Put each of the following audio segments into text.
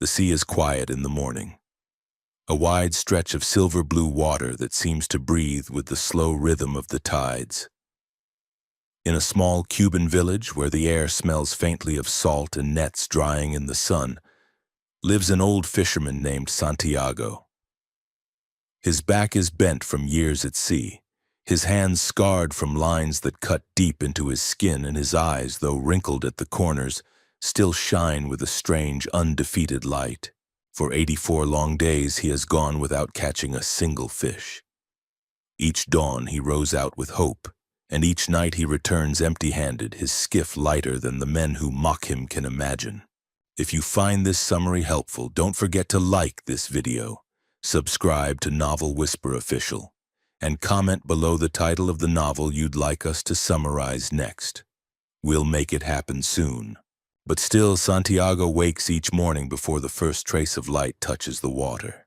The sea is quiet in the morning, a wide stretch of silver-blue water that seems to breathe with the slow rhythm of the tides. In a small Cuban village where the air smells faintly of salt and nets drying in the sun, lives an old fisherman named Santiago. His back is bent from years at sea, his hands scarred from lines that cut deep into his skin, and his eyes, though wrinkled at the corners, still shine with a strange, undefeated light. For 84 long days he has gone without catching a single fish. Each dawn he rows out with hope, and each night he returns empty-handed, his skiff lighter than the men who mock him can imagine. If you find this summary helpful, don't forget to like this video, subscribe to Novel Whisper Official, and comment below the title of the novel you'd like us to summarize next. We'll make it happen soon. But still, Santiago wakes each morning before the first trace of light touches the water.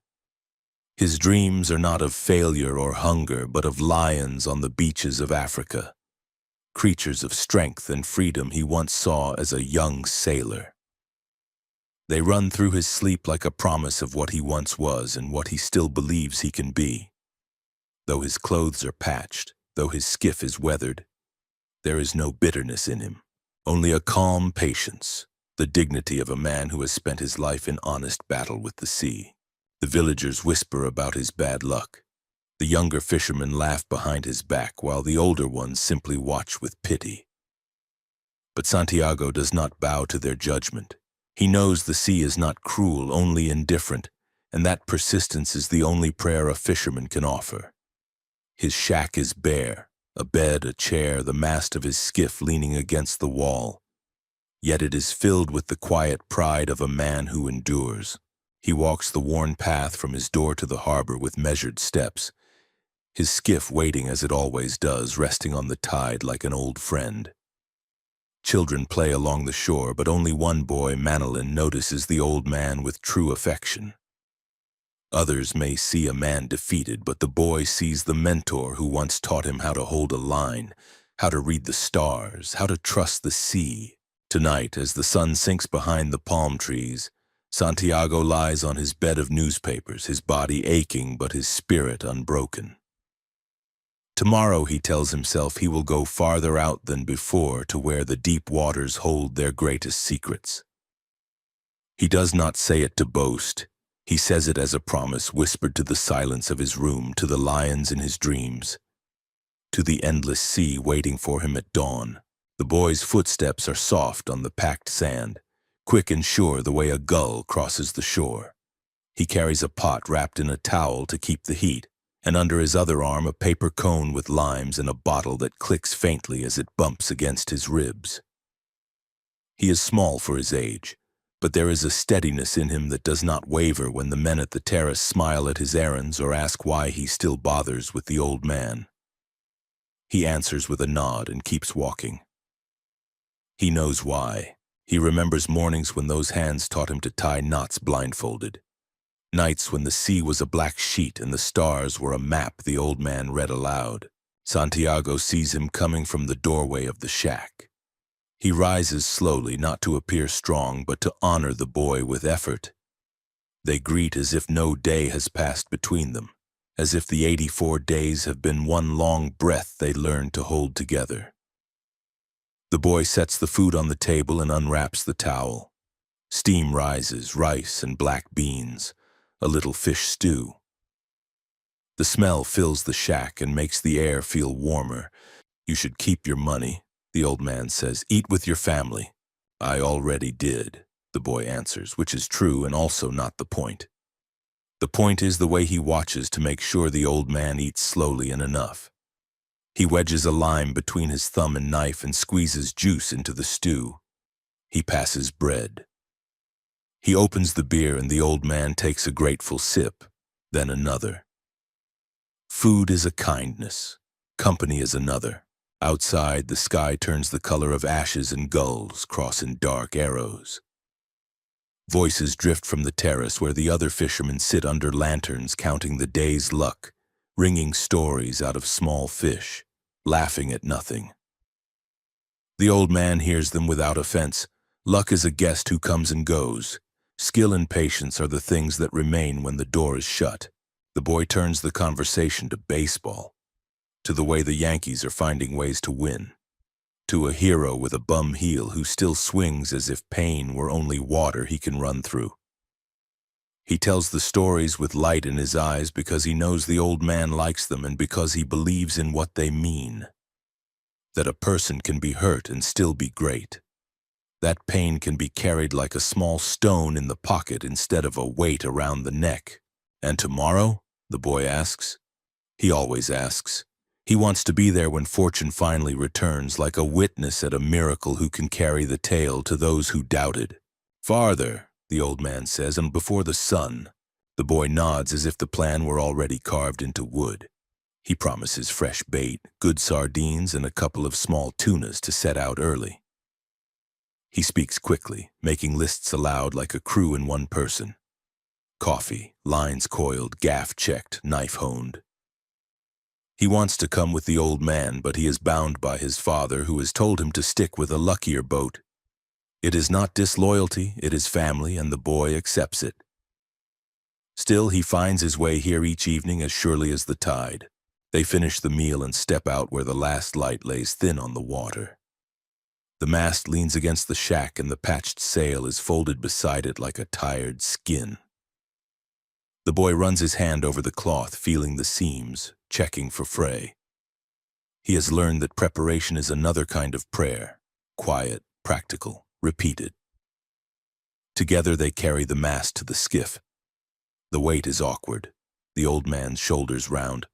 His dreams are not of failure or hunger, but of lions on the beaches of Africa, creatures of strength and freedom he once saw as a young sailor. They run through his sleep like a promise of what he once was and what he still believes he can be. Though his clothes are patched, though his skiff is weathered, there is no bitterness in him. Only a calm patience, the dignity of a man who has spent his life in honest battle with the sea. The villagers whisper about his bad luck. The younger fishermen laugh behind his back, while the older ones simply watch with pity. But Santiago does not bow to their judgment. He knows the sea is not cruel, only indifferent, and that persistence is the only prayer a fisherman can offer. His shack is bare, a bed, a chair, the mast of his skiff leaning against the wall. Yet it is filled with the quiet pride of a man who endures. He walks the worn path from his door to the harbor with measured steps, his skiff waiting as it always does, resting on the tide like an old friend. Children play along the shore, but only one boy, Marlin, notices the old man with true affection. Others may see a man defeated, but the boy sees the mentor who once taught him how to hold a line, how to read the stars, how to trust the sea. Tonight, as the sun sinks behind the palm trees, Santiago lies on his bed of newspapers, his body aching but his spirit unbroken. Tomorrow, he tells himself, he will go farther out than before, to where the deep waters hold their greatest secrets. He does not say it to boast. He says it as a promise whispered to the silence of his room, to the lions in his dreams, to the endless sea waiting for him at dawn. The boy's footsteps are soft on the packed sand, quick and sure the way a gull crosses the shore. He carries a pot wrapped in a towel to keep the heat, and under his other arm a paper cone with limes and a bottle that clicks faintly as it bumps against his ribs. He is small for his age, but there is a steadiness in him that does not waver when the men at the terrace smile at his errands or ask why he still bothers with the old man. He answers with a nod and keeps walking. He knows why. He remembers mornings when those hands taught him to tie knots blindfolded. Nights when the sea was a black sheet and the stars were a map the old man read aloud. Santiago sees him coming from the doorway of the shack. He rises slowly, not to appear strong, but to honor the boy with effort. They greet as if no day has passed between them, as if the 84 days have been one long breath they learned to hold together. The boy sets the food on the table and unwraps the towel. Steam rises, rice and black beans, a little fish stew. The smell fills the shack and makes the air feel warmer. You should keep your money, the old man says. Eat with your family. I already did, the boy answers, which is true and also not the point. The point is the way he watches to make sure the old man eats slowly and enough. He wedges a lime between his thumb and knife and squeezes juice into the stew. He passes bread. He opens the beer and the old man takes a grateful sip, then another. Food is a kindness. Company is another. Outside, the sky turns the color of ashes and gulls cross in dark arrows. Voices drift from the terrace where the other fishermen sit under lanterns counting the day's luck, wringing stories out of small fish, laughing at nothing. The old man hears them without offense. Luck is a guest who comes and goes. Skill and patience are the things that remain when the door is shut. The boy turns the conversation to baseball, to the way the Yankees are finding ways to win, to a hero with a bum heel who still swings as if pain were only water he can run through. He tells the stories with light in his eyes because he knows the old man likes them and because he believes in what they mean. That a person can be hurt and still be great. That pain can be carried like a small stone in the pocket instead of a weight around the neck. And tomorrow? The boy asks. He always asks. He wants to be there when fortune finally returns, like a witness at a miracle who can carry the tale to those who doubted. Farther, the old man says, and before the sun. The boy nods as if the plan were already carved into wood. He promises fresh bait, good sardines, and a couple of small tunas to set out early. He speaks quickly, making lists aloud like a crew in one person. Coffee, lines coiled, gaff checked, knife honed. He wants to come with the old man, but he is bound by his father, who has told him to stick with a luckier boat. It is not disloyalty, it is family, and the boy accepts it. Still, he finds his way here each evening as surely as the tide. They finish the meal and step out where the last light lays thin on the water. The mast leans against the shack and the patched sail is folded beside it like a tired skin. The boy runs his hand over the cloth, feeling the seams, checking for fray. He has learned that preparation is another kind of prayer, quiet, practical, repeated. Together they carry the mast to the skiff. The weight is awkward, the old man's shoulders round.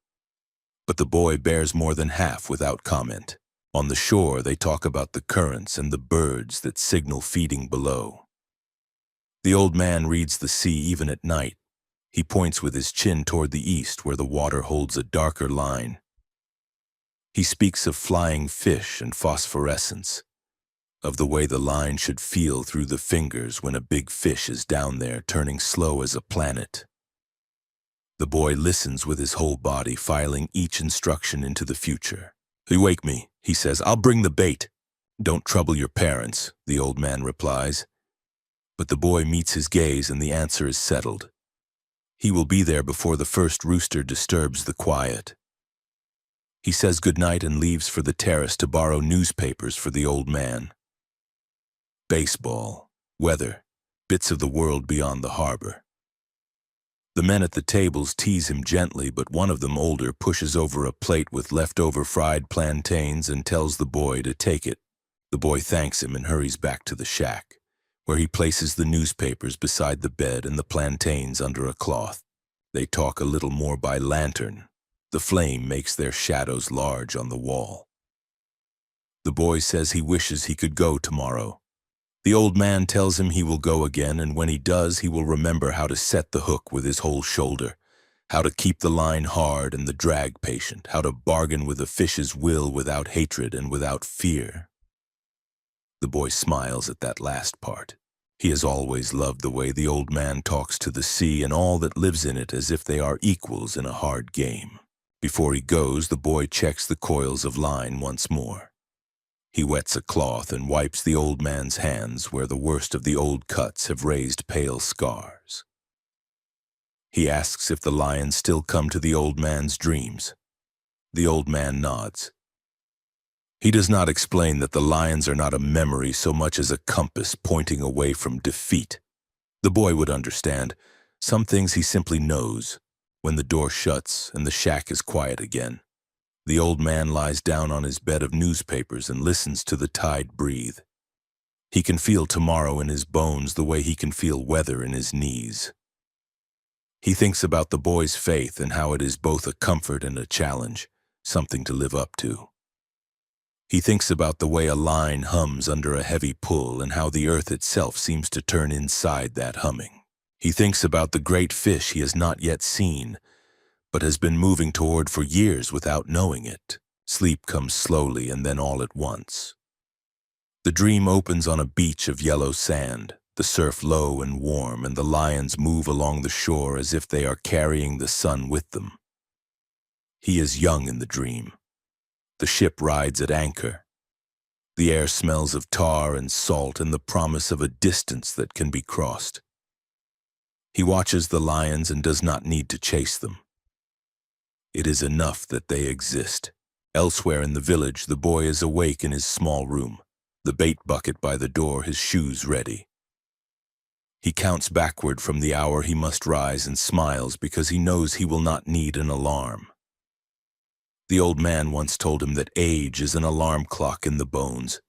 But the boy bears more than half without comment. On the shore, they talk about the currents and the birds that signal feeding below. The old man reads the sea even at night. He points with his chin toward the east where the water holds a darker line. He speaks of flying fish and phosphorescence, of the way the line should feel through the fingers when a big fish is down there turning slow as a planet. The boy listens with his whole body, filing each instruction into the future. "You wake me," he says. "I'll bring the bait." "Don't trouble your parents," the old man replies. But the boy meets his gaze and the answer is settled. He will be there before the first rooster disturbs the quiet. He says goodnight and leaves for the terrace to borrow newspapers for the old man. Baseball, weather, bits of the world beyond the harbor. The men at the tables tease him gently, but one of them, older, pushes over a plate with leftover fried plantains and tells the boy to take it. The boy thanks him and hurries back to the shack, where he places the newspapers beside the bed and the plantains under a cloth. They talk a little more by lantern. The flame makes their shadows large on the wall. The boy says he wishes he could go tomorrow. The old man tells him he will go again, and when he does, he will remember how to set the hook with his whole shoulder, how to keep the line hard and the drag patient, how to bargain with a fish's will without hatred and without fear. The boy smiles at that last part. He has always loved the way the old man talks to the sea and all that lives in it as if they are equals in a hard game. Before he goes, the boy checks the coils of line once more. He wets a cloth and wipes the old man's hands where the worst of the old cuts have raised pale scars. He asks if the lions still come to the old man's dreams. The old man nods. He does not explain that the lions are not a memory so much as a compass pointing away from defeat. The boy would understand. Some things he simply knows. When the door shuts and the shack is quiet again, the old man lies down on his bed of newspapers and listens to the tide breathe. He can feel tomorrow in his bones the way he can feel weather in his knees. He thinks about the boy's faith and how it is both a comfort and a challenge, something to live up to. He thinks about the way a line hums under a heavy pull and how the earth itself seems to turn inside that humming. He thinks about the great fish he has not yet seen, but has been moving toward for years without knowing it. Sleep comes slowly and then all at once. The dream opens on a beach of yellow sand, the surf low and warm, and the lions move along the shore as if they are carrying the sun with them. He is young in the dream. The ship rides at anchor. The air smells of tar and salt and the promise of a distance that can be crossed. He watches the lions and does not need to chase them. It is enough that they exist. Elsewhere in the village, the boy is awake in his small room, the bait bucket by the door, his shoes ready. He counts backward from the hour he must rise and smiles because he knows he will not need an alarm. The old man once told him that age is an alarm clock in the bones.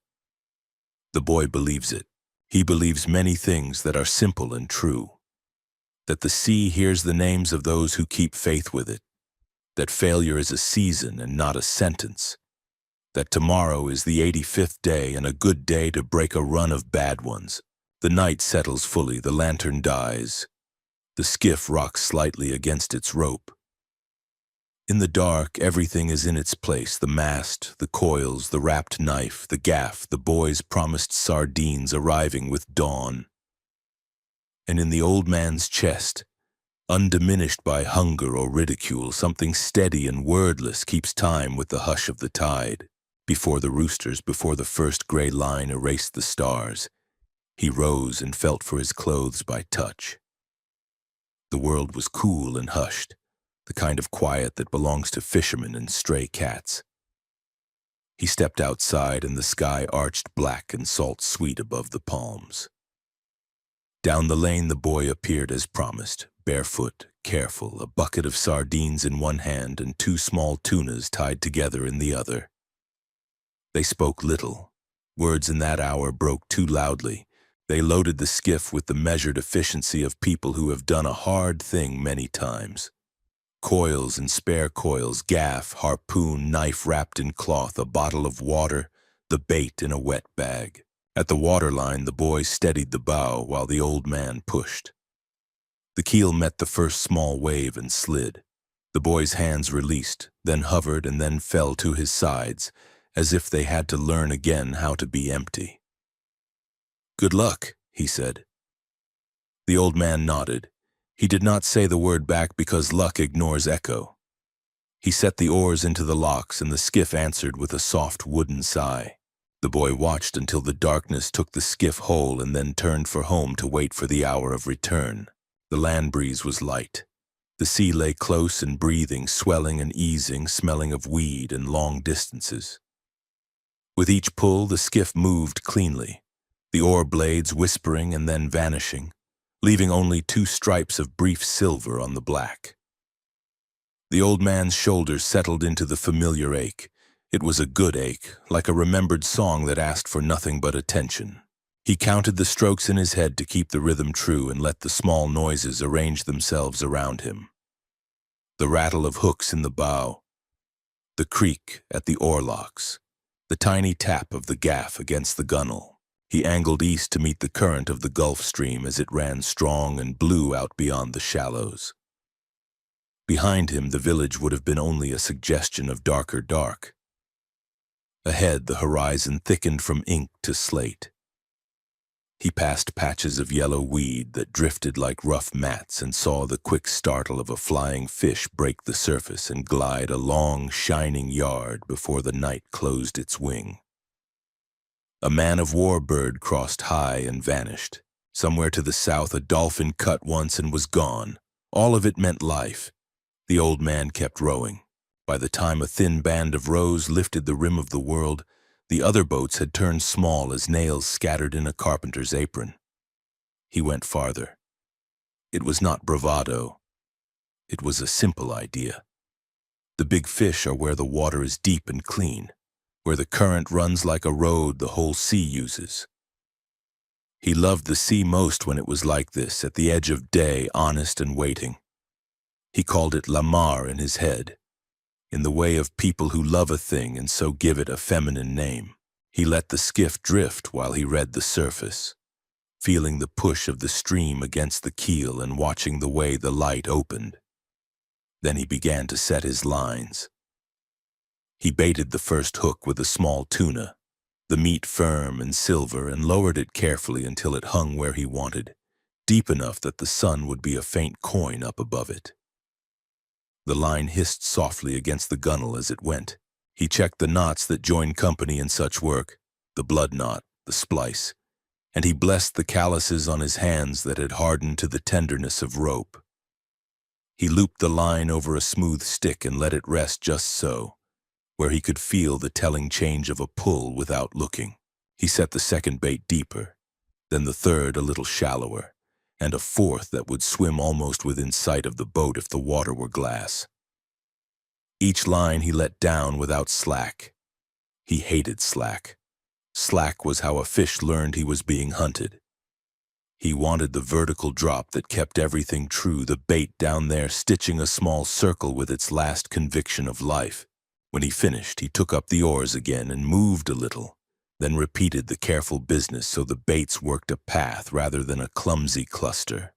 The boy believes it. He believes many things that are simple and true. That the sea hears the names of those who keep faith with it. That failure is a season and not a sentence. That tomorrow is the 85th day and a good day to break a run of bad ones. The night settles fully, the lantern dies. The skiff rocks slightly against its rope. In the dark, everything is in its place, the mast, the coils, the wrapped knife, the gaff, the boy's promised sardines arriving with dawn. And in the old man's chest, undiminished by hunger or ridicule, something steady and wordless keeps time with the hush of the tide. Before the roosters, before the first gray line erased the stars, he rose and felt for his clothes by touch. The world was cool and hushed, the kind of quiet that belongs to fishermen and stray cats. He stepped outside and the sky arched black and salt-sweet above the palms. Down the lane the boy appeared as promised, barefoot, careful, a bucket of sardines in one hand and 2 small tunas tied together in the other. They spoke little. Words in that hour broke too loudly. They loaded the skiff with the measured efficiency of people who have done a hard thing many times. Coils and spare coils, gaff, harpoon, knife wrapped in cloth, a bottle of water, the bait in a wet bag. At the waterline, the boy steadied the bow while the old man pushed. The keel met the first small wave and slid. The boy's hands released, then hovered and then fell to his sides, as if they had to learn again how to be empty. "Good luck," he said. The old man nodded. He did not say the word back because luck ignores echo. He set the oars into the locks and the skiff answered with a soft wooden sigh. The boy watched until the darkness took the skiff whole and then turned for home to wait for the hour of return. The land breeze was light. The sea lay close and breathing, swelling and easing, smelling of weed and long distances. With each pull, the skiff moved cleanly, the oar blades whispering and then vanishing, leaving only 2 stripes of brief silver on the black. The old man's shoulders settled into the familiar ache. It was a good ache, like a remembered song that asked for nothing but attention. He counted the strokes in his head to keep the rhythm true and let the small noises arrange themselves around him. The rattle of hooks in the bow, the creak at the oarlocks, the tiny tap of the gaff against the gunwale. He angled east to meet the current of the Gulf Stream as it ran strong and blue out beyond the shallows. Behind him, the village would have been only a suggestion of darker dark. Ahead, the horizon thickened from ink to slate. He passed patches of yellow weed that drifted like rough mats and saw the quick startle of a flying fish break the surface and glide a long, shining yard before the night closed its wing. A man-of-war bird crossed high and vanished. Somewhere to the south, a dolphin cut once and was gone. All of it meant life. The old man kept rowing. By the time a thin band of rows lifted the rim of the world, the other boats had turned small as nails scattered in a carpenter's apron. He went farther. It was not bravado. It was a simple idea. The big fish are where the water is deep and clean, where the current runs like a road the whole sea uses. He loved the sea most when it was like this, at the edge of day, honest and waiting. He called it la mar in his head, in the way of people who love a thing and so give it a feminine name. He let the skiff drift while he read the surface, feeling the push of the stream against the keel and watching the way the light opened. Then he began to set his lines. He baited the first hook with a small tuna, the meat firm and silver, and lowered it carefully until it hung where he wanted, deep enough that the sun would be a faint coin up above it. The line hissed softly against the gunwale as it went. He checked the knots that join company in such work, the blood knot, the splice, and he blessed the calluses on his hands that had hardened to the tenderness of rope. He looped the line over a smooth stick and let it rest just so, where he could feel the telling change of a pull without looking. He set the second bait deeper, then the third a little shallower, and a fourth that would swim almost within sight of the boat if the water were glass. Each line he let down without slack. He hated slack. Slack was how a fish learned he was being hunted. He wanted the vertical drop that kept everything true, the bait down there stitching a small circle with its last conviction of life. When he finished, he took up the oars again and moved a little, then repeated the careful business so the baits worked a path rather than a clumsy cluster.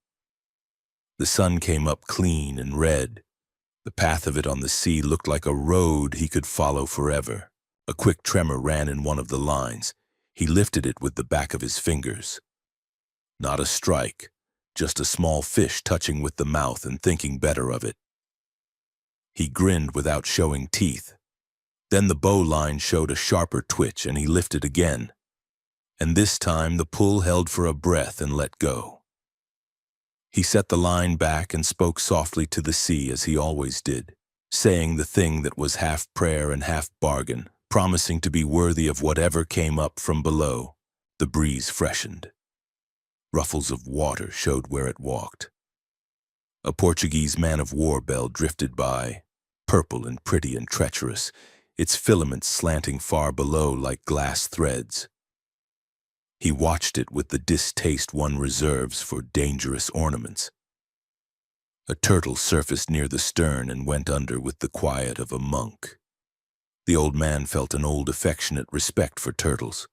The sun came up clean and red. The path of it on the sea looked like a road he could follow forever. A quick tremor ran in one of the lines. He lifted it with the back of his fingers. Not a strike, just a small fish touching with the mouth and thinking better of it. He grinned without showing teeth. Then the bow line showed a sharper twitch and he lifted again. And this time the pull held for a breath and let go. He set the line back and spoke softly to the sea as he always did, saying the thing that was half prayer and half bargain, promising to be worthy of whatever came up from below. The breeze freshened. Ruffles of water showed where it walked. A Portuguese man-of-war bell drifted by, purple and pretty and treacherous, its filaments slanting far below like glass threads. He watched it with the distaste one reserves for dangerous ornaments. A turtle surfaced near the stern and went under with the quiet of a monk. The old man felt an old affectionate respect for turtles.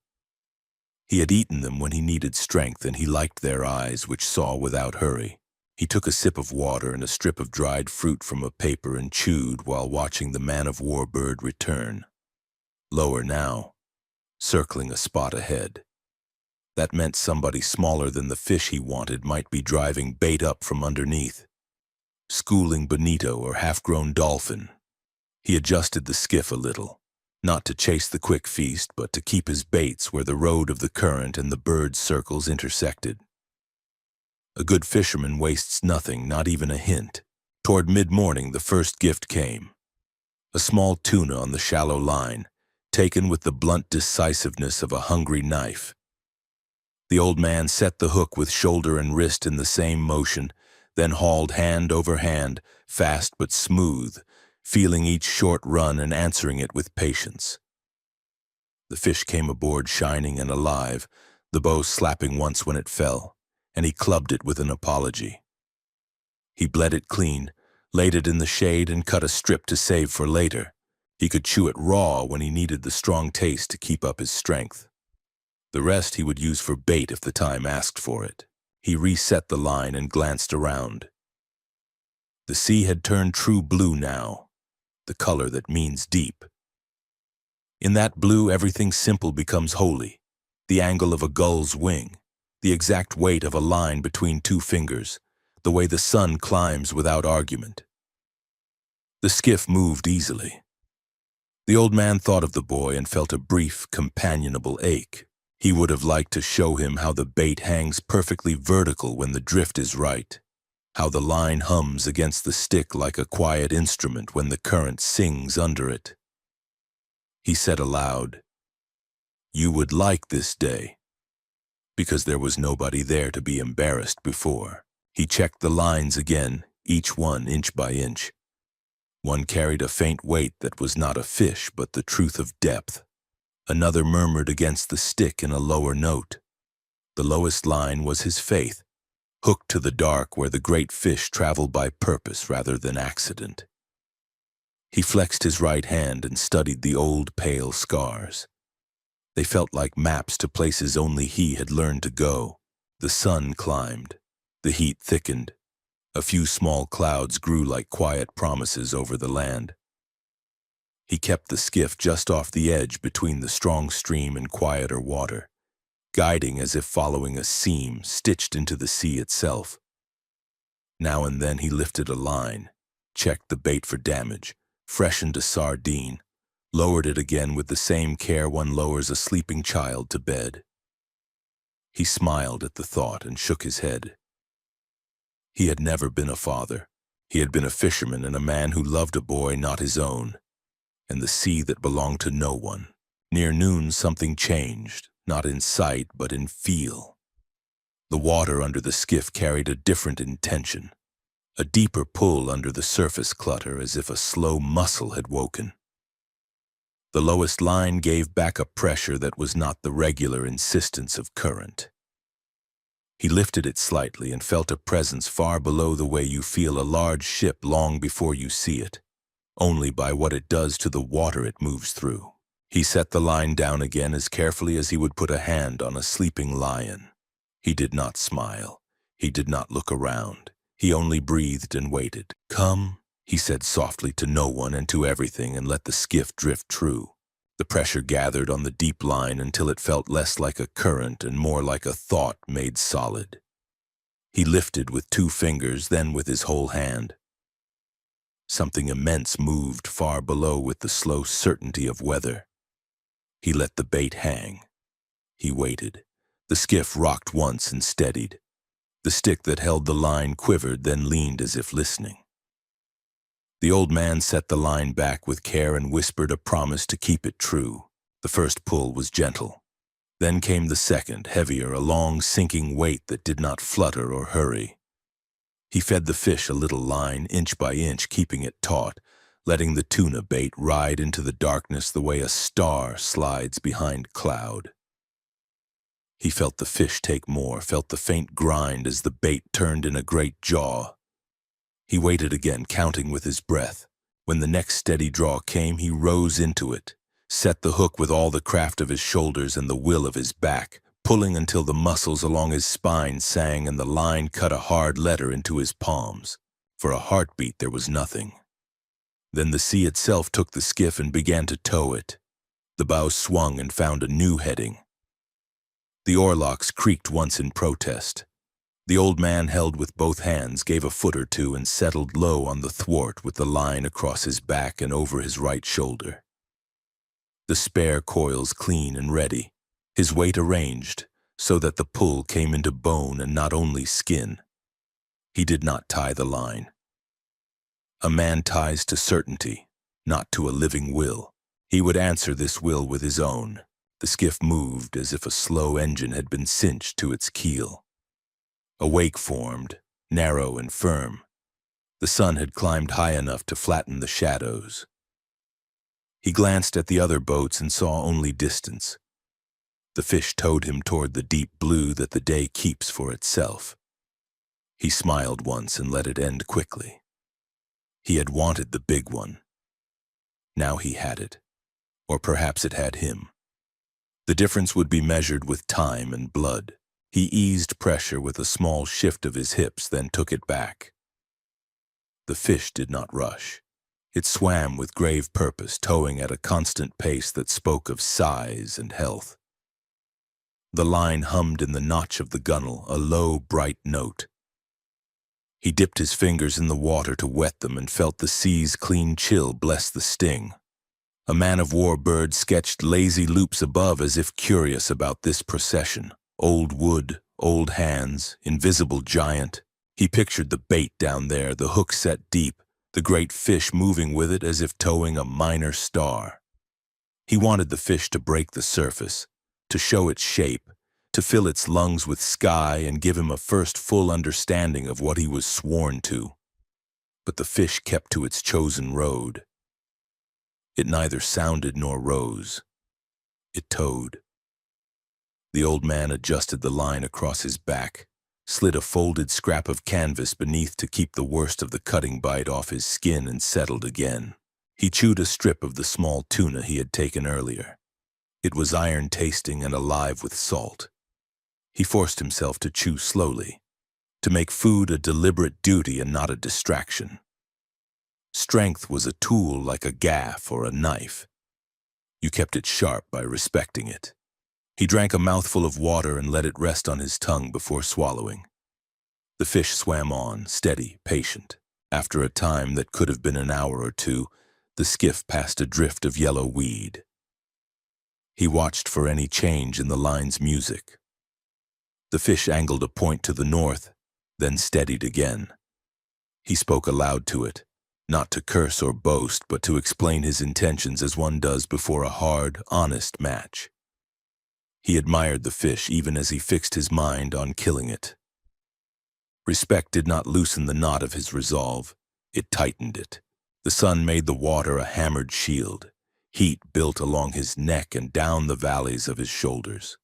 He had eaten them when he needed strength, and he liked their eyes, which saw without hurry. He took a sip of water and a strip of dried fruit from a paper and chewed while watching the man-of-war bird return. Lower now, circling a spot ahead. That meant somebody smaller than the fish he wanted might be driving bait up from underneath. Schooling bonito or half-grown dolphin. He adjusted the skiff a little, not to chase the quick feast, but to keep his baits where the road of the current and the bird's circles intersected. A good fisherman wastes nothing, not even a hint. Toward mid-morning, the first gift came. A small tuna on the shallow line, taken with the blunt decisiveness of a hungry knife. The old man set the hook with shoulder and wrist in the same motion, then hauled hand over hand, fast but smooth, feeling each short run and answering it with patience. The fish came aboard shining and alive, the bow slapping once when it fell, and he clubbed it with an apology. He bled it clean, laid it in the shade, and cut a strip to save for later. He could chew it raw when he needed the strong taste to keep up his strength. The rest he would use for bait if the time asked for it. He reset the line and glanced around. The sea had turned true blue now, the color that means deep. In that blue, everything simple becomes holy. The angle of a gull's wing, the exact weight of a line between two fingers, the way the sun climbs without argument. The skiff moved easily. The old man thought of the boy and felt a brief, companionable ache. He would have liked to show him how the bait hangs perfectly vertical when the drift is right, how the line hums against the stick like a quiet instrument when the current sings under it. He said aloud, "You would like this day," because there was nobody there to be embarrassed before. He checked the lines again, each one inch by inch. One carried a faint weight that was not a fish but the truth of depth. Another murmured against the stick in a lower note. The lowest line was his faith, hooked to the dark where the great fish travel by purpose rather than accident. He flexed his right hand and studied the old pale scars. They felt like maps to places only he had learned to go. The sun climbed. The heat thickened. A few small clouds grew like quiet promises over the land. He kept the skiff just off the edge between the strong stream and quieter water, guiding as if following a seam stitched into the sea itself. Now and then he lifted a line, checked the bait for damage, freshened a sardine, lowered it again with the same care one lowers a sleeping child to bed. He smiled at the thought and shook his head. He had never been a father. He had been a fisherman and a man who loved a boy not his own, and the sea that belonged to no one. Near noon something changed, not in sight but in feel. The water under the skiff carried a different intention, a deeper pull under the surface clutter as if a slow muscle had woken. The lowest line gave back a pressure that was not the regular insistence of current. He lifted it slightly and felt a presence far below the way you feel a large ship long before you see it, only by what it does to the water it moves through. He set the line down again as carefully as he would put a hand on a sleeping lion. He did not smile. He did not look around. He only breathed and waited. "Come," he said softly to no one and to everything, and let the skiff drift true. The pressure gathered on the deep line until it felt less like a current and more like a thought made solid. He lifted with 2 fingers, then with his whole hand. Something immense moved far below with the slow certainty of weather. He let the bait hang. He waited. The skiff rocked once and steadied. The stick that held the line quivered, then leaned as if listening. The old man set the line back with care and whispered a promise to keep it true. The first pull was gentle. Then came the second, heavier, a long sinking weight that did not flutter or hurry. He fed the fish a little line, inch by inch, keeping it taut, letting the tuna bait ride into the darkness the way a star slides behind cloud. He felt the fish take more, felt the faint grind as the bait turned in a great jaw. He waited again, counting with his breath. When the next steady draw came, he rose into it, set the hook with all the craft of his shoulders and the will of his back, pulling until the muscles along his spine sang and the line cut a hard letter into his palms. For a heartbeat there was nothing. Then the sea itself took the skiff and began to tow it. The bow swung and found a new heading. The oarlocks creaked once in protest. The old man held with both hands, gave a foot or two, and settled low on the thwart with the line across his back and over his right shoulder. The spare coils clean and ready, his weight arranged so that the pull came into bone and not only skin. He did not tie the line. A man ties to certainty, not to a living will. He would answer this will with his own. The skiff moved as if a slow engine had been cinched to its keel. A wake formed, narrow and firm. The sun had climbed high enough to flatten the shadows. He glanced at the other boats and saw only distance. The fish towed him toward the deep blue that the day keeps for itself. He smiled once and let it end quickly. He had wanted the big one. Now he had it. Or perhaps it had him. The difference would be measured with time and blood. He eased pressure with a small shift of his hips, then took it back. The fish did not rush. It swam with grave purpose, towing at a constant pace that spoke of size and health. The line hummed in the notch of the gunwale, a low, bright note. He dipped his fingers in the water to wet them and felt the sea's clean chill bless the sting. A man-of-war bird sketched lazy loops above as if curious about this procession. Old wood, old hands, invisible giant. He pictured the bait down there, the hook set deep, the great fish moving with it as if towing a minor star. He wanted the fish to break the surface, to show its shape, to fill its lungs with sky and give him a first full understanding of what he was sworn to. But the fish kept to its chosen road. It neither sounded nor rose. It towed. The old man adjusted the line across his back, slid a folded scrap of canvas beneath to keep the worst of the cutting bite off his skin, and settled again. He chewed a strip of the small tuna he had taken earlier. It was iron-tasting and alive with salt. He forced himself to chew slowly, to make food a deliberate duty and not a distraction. Strength was a tool like a gaff or a knife. You kept it sharp by respecting it. He drank a mouthful of water and let it rest on his tongue before swallowing. The fish swam on, steady, patient. After a time that could have been an hour or two, the skiff passed a drift of yellow weed. He watched for any change in the line's music. The fish angled a point to the north, then steadied again. He spoke aloud to it, not to curse or boast, but to explain his intentions as one does before a hard, honest match. He admired the fish even as he fixed his mind on killing it. Respect did not loosen the knot of his resolve, it tightened it. The sun made the water a hammered shield. Heat built along his neck and down the valleys of his shoulders.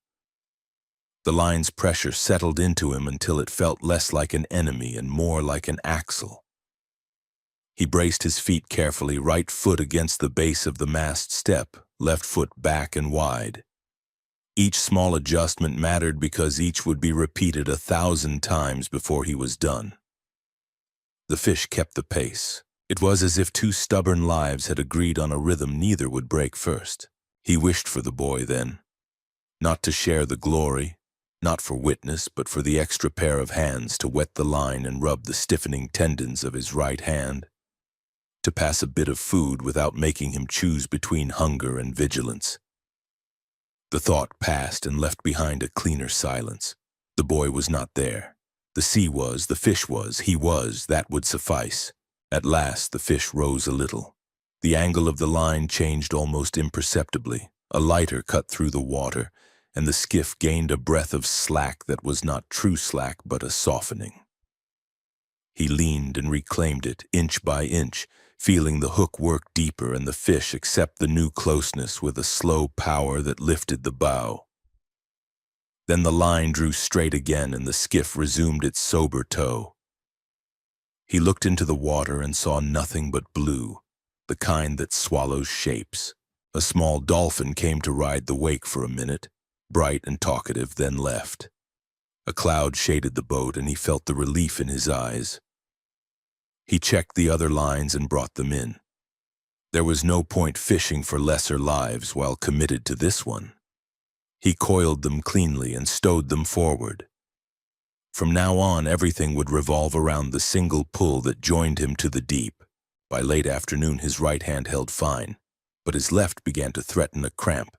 The line's pressure settled into him until it felt less like an enemy and more like an axle. He braced his feet carefully, right foot against the base of the mast step, left foot back and wide. Each small adjustment mattered because each would be repeated 1,000 times before he was done. The fish kept the pace. It was as if two stubborn lives had agreed on a rhythm neither would break first. He wished for the boy then, not to share the glory, not for witness, but for the extra pair of hands to wet the line and rub the stiffening tendons of his right hand, to pass a bit of food without making him choose between hunger and vigilance. The thought passed and left behind a cleaner silence. The boy was not there. The sea was, the fish was, he was, that would suffice. At last the fish rose a little. The angle of the line changed almost imperceptibly. A lighter cut through the water, and the skiff gained a breath of slack that was not true slack but a softening. He leaned and reclaimed it, inch by inch, feeling the hook work deeper and the fish accept the new closeness with a slow power that lifted the bow. Then the line drew straight again and the skiff resumed its sober tow. He looked into the water and saw nothing but blue, the kind that swallows shapes. A small dolphin came to ride the wake for a minute, bright and talkative, then left. A cloud shaded the boat and he felt the relief in his eyes. He checked the other lines and brought them in. There was no point fishing for lesser lives while committed to this one. He coiled them cleanly and stowed them forward. From now on, everything would revolve around the single pull that joined him to the deep. By late afternoon, his right hand held fine, but his left began to threaten a cramp.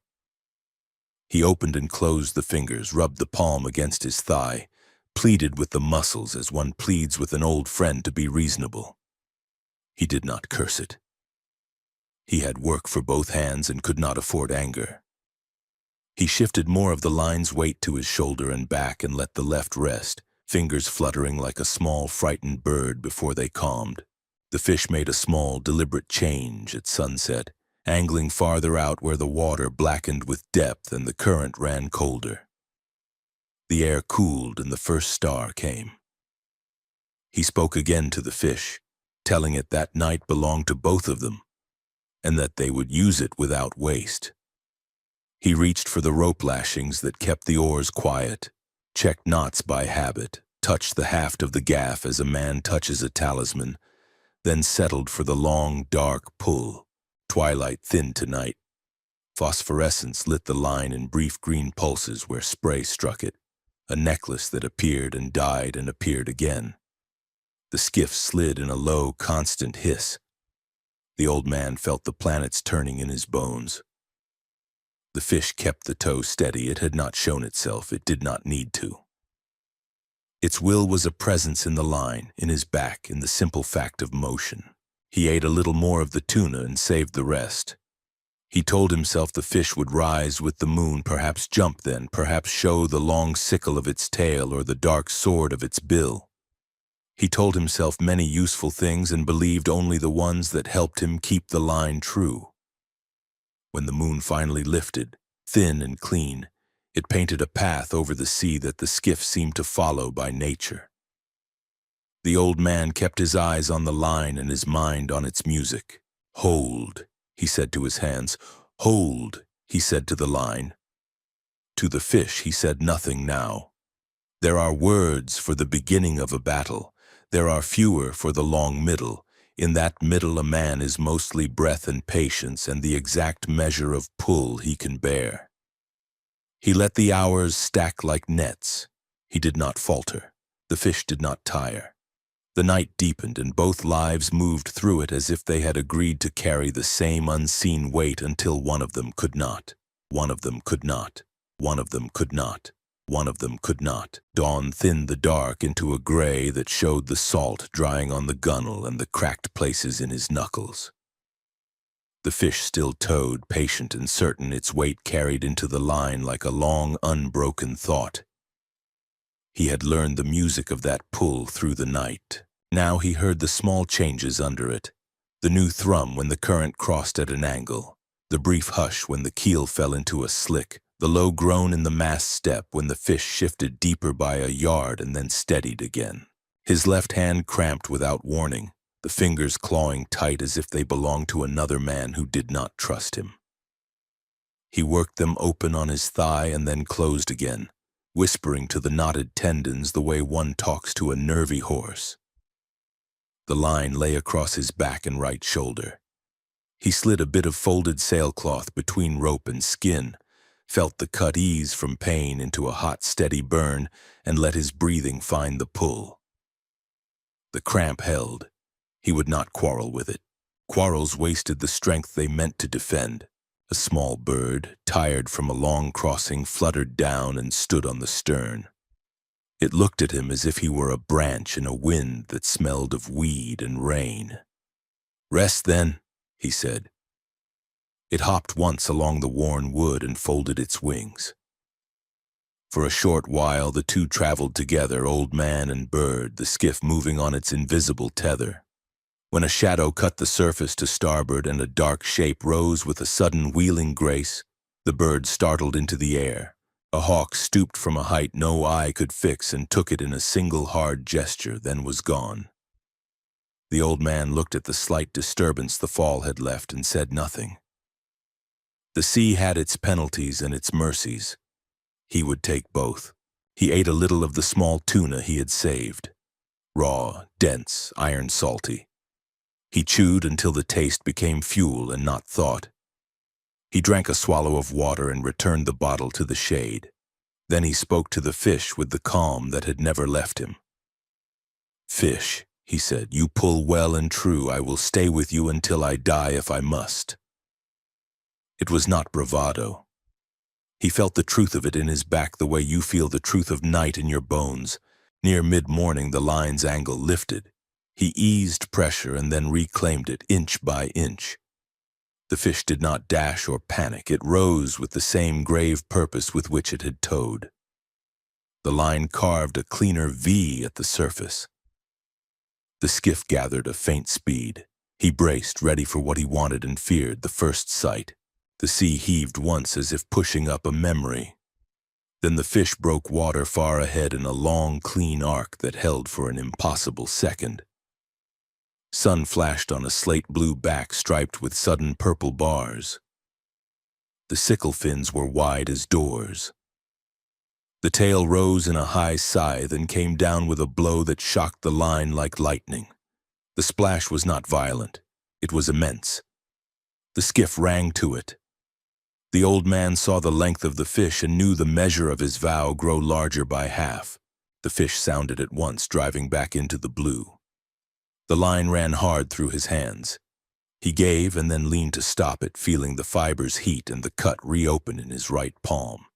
He opened and closed the fingers, rubbed the palm against his thigh, pleaded with the muscles as one pleads with an old friend to be reasonable. He did not curse it. He had work for both hands and could not afford anger. He shifted more of the line's weight to his shoulder and back and let the left rest, fingers fluttering like a small, frightened bird before they calmed. The fish made a small, deliberate change at sunset, angling farther out where the water blackened with depth and the current ran colder. The air cooled and the first star came. He spoke again to the fish, telling it that night belonged to both of them, and that they would use it without waste. He reached for the rope lashings that kept the oars quiet, checked knots by habit, touched the haft of the gaff as a man touches a talisman, then settled for the long, dark pull. Twilight thinned to night. Phosphorescence lit the line in brief green pulses where spray struck it, a necklace that appeared and died and appeared again. The skiff slid in a low, constant hiss. The old man felt the planets turning in his bones. The fish kept the tow steady. It had not shown itself. It did not need to. Its will was a presence in the line, in his back, in the simple fact of motion. He ate a little more of the tuna and saved the rest. He told himself the fish would rise with the moon, perhaps jump then, perhaps show the long sickle of its tail or the dark sword of its bill. He told himself many useful things and believed only the ones that helped him keep the line true. When the moon finally lifted, thin and clean, it painted a path over the sea that the skiff seemed to follow by nature. The old man kept his eyes on the line and his mind on its music. "Hold," he said to his hands. "Hold," he said to the line. To the fish he said nothing now. There are words for the beginning of a battle. There are fewer for the long middle. In that middle a man is mostly breath and patience and the exact measure of pull he can bear. He let the hours stack like nets. He did not falter. The fish did not tire. The night deepened and both lives moved through it as if they had agreed to carry the same unseen weight until one of them could not. One of them could not. One of them could not. One of them could not. Dawn thinned the dark into a gray that showed the salt drying on the gunnel and the cracked places in his knuckles. The fish still towed, patient and certain, its weight carried into the line like a long, unbroken thought. He had learned the music of that pull through the night. Now he heard the small changes under it, the new thrum when the current crossed at an angle, the brief hush when the keel fell into a slick, the low groan in the mast step when the fish shifted deeper by a yard and then steadied again. His left hand cramped without warning, the fingers clawing tight as if they belonged to another man who did not trust him. He worked them open on his thigh and then closed again, whispering to the knotted tendons the way one talks to a nervy horse. The line lay across his back and right shoulder. He slid a bit of folded sailcloth between rope and skin, felt the cut ease from pain into a hot, steady burn, and let his breathing find the pull. The cramp held. He would not quarrel with it. Quarrels wasted the strength they meant to defend. A small bird, tired from a long crossing, fluttered down and stood on the stern. It looked at him as if he were a branch in a wind that smelled of weed and rain. "Rest, then," he said. It hopped once along the worn wood and folded its wings. For a short while the two traveled together, old man and bird, the skiff moving on its invisible tether. When a shadow cut the surface to starboard and a dark shape rose with a sudden wheeling grace, the bird startled into the air. A hawk stooped from a height no eye could fix and took it in a single hard gesture, then was gone. The old man looked at the slight disturbance the fall had left and said nothing. The sea had its penalties and its mercies. He would take both. He ate a little of the small tuna he had saved. Raw, dense, iron salty. He chewed until the taste became fuel and not thought. He drank a swallow of water and returned the bottle to the shade. Then he spoke to the fish with the calm that had never left him. "Fish," he said, "you pull well and true. I will stay with you until I die if I must." It was not bravado. He felt the truth of it in his back the way you feel the truth of night in your bones. Near mid-morning the line's angle lifted. He eased pressure and then reclaimed it inch by inch. The fish did not dash or panic. It rose with the same grave purpose with which it had towed. The line carved a cleaner V at the surface. The skiff gathered a faint speed. He braced, ready for what he wanted and feared, the first sight. The sea heaved once as if pushing up a memory. Then the fish broke water far ahead in a long, clean arc that held for an impossible second. Sun flashed on a slate-blue back striped with sudden purple bars. The sickle fins were wide as doors. The tail rose in a high scythe and came down with a blow that shocked the line like lightning. The splash was not violent. It was immense. The skiff rang to it. The old man saw the length of the fish and knew the measure of his vow grow larger by half. The fish sounded at once, driving back into the blue. The line ran hard through his hands. He gave and then leaned to stop it, feeling the fibers heat and the cut reopen in his right palm.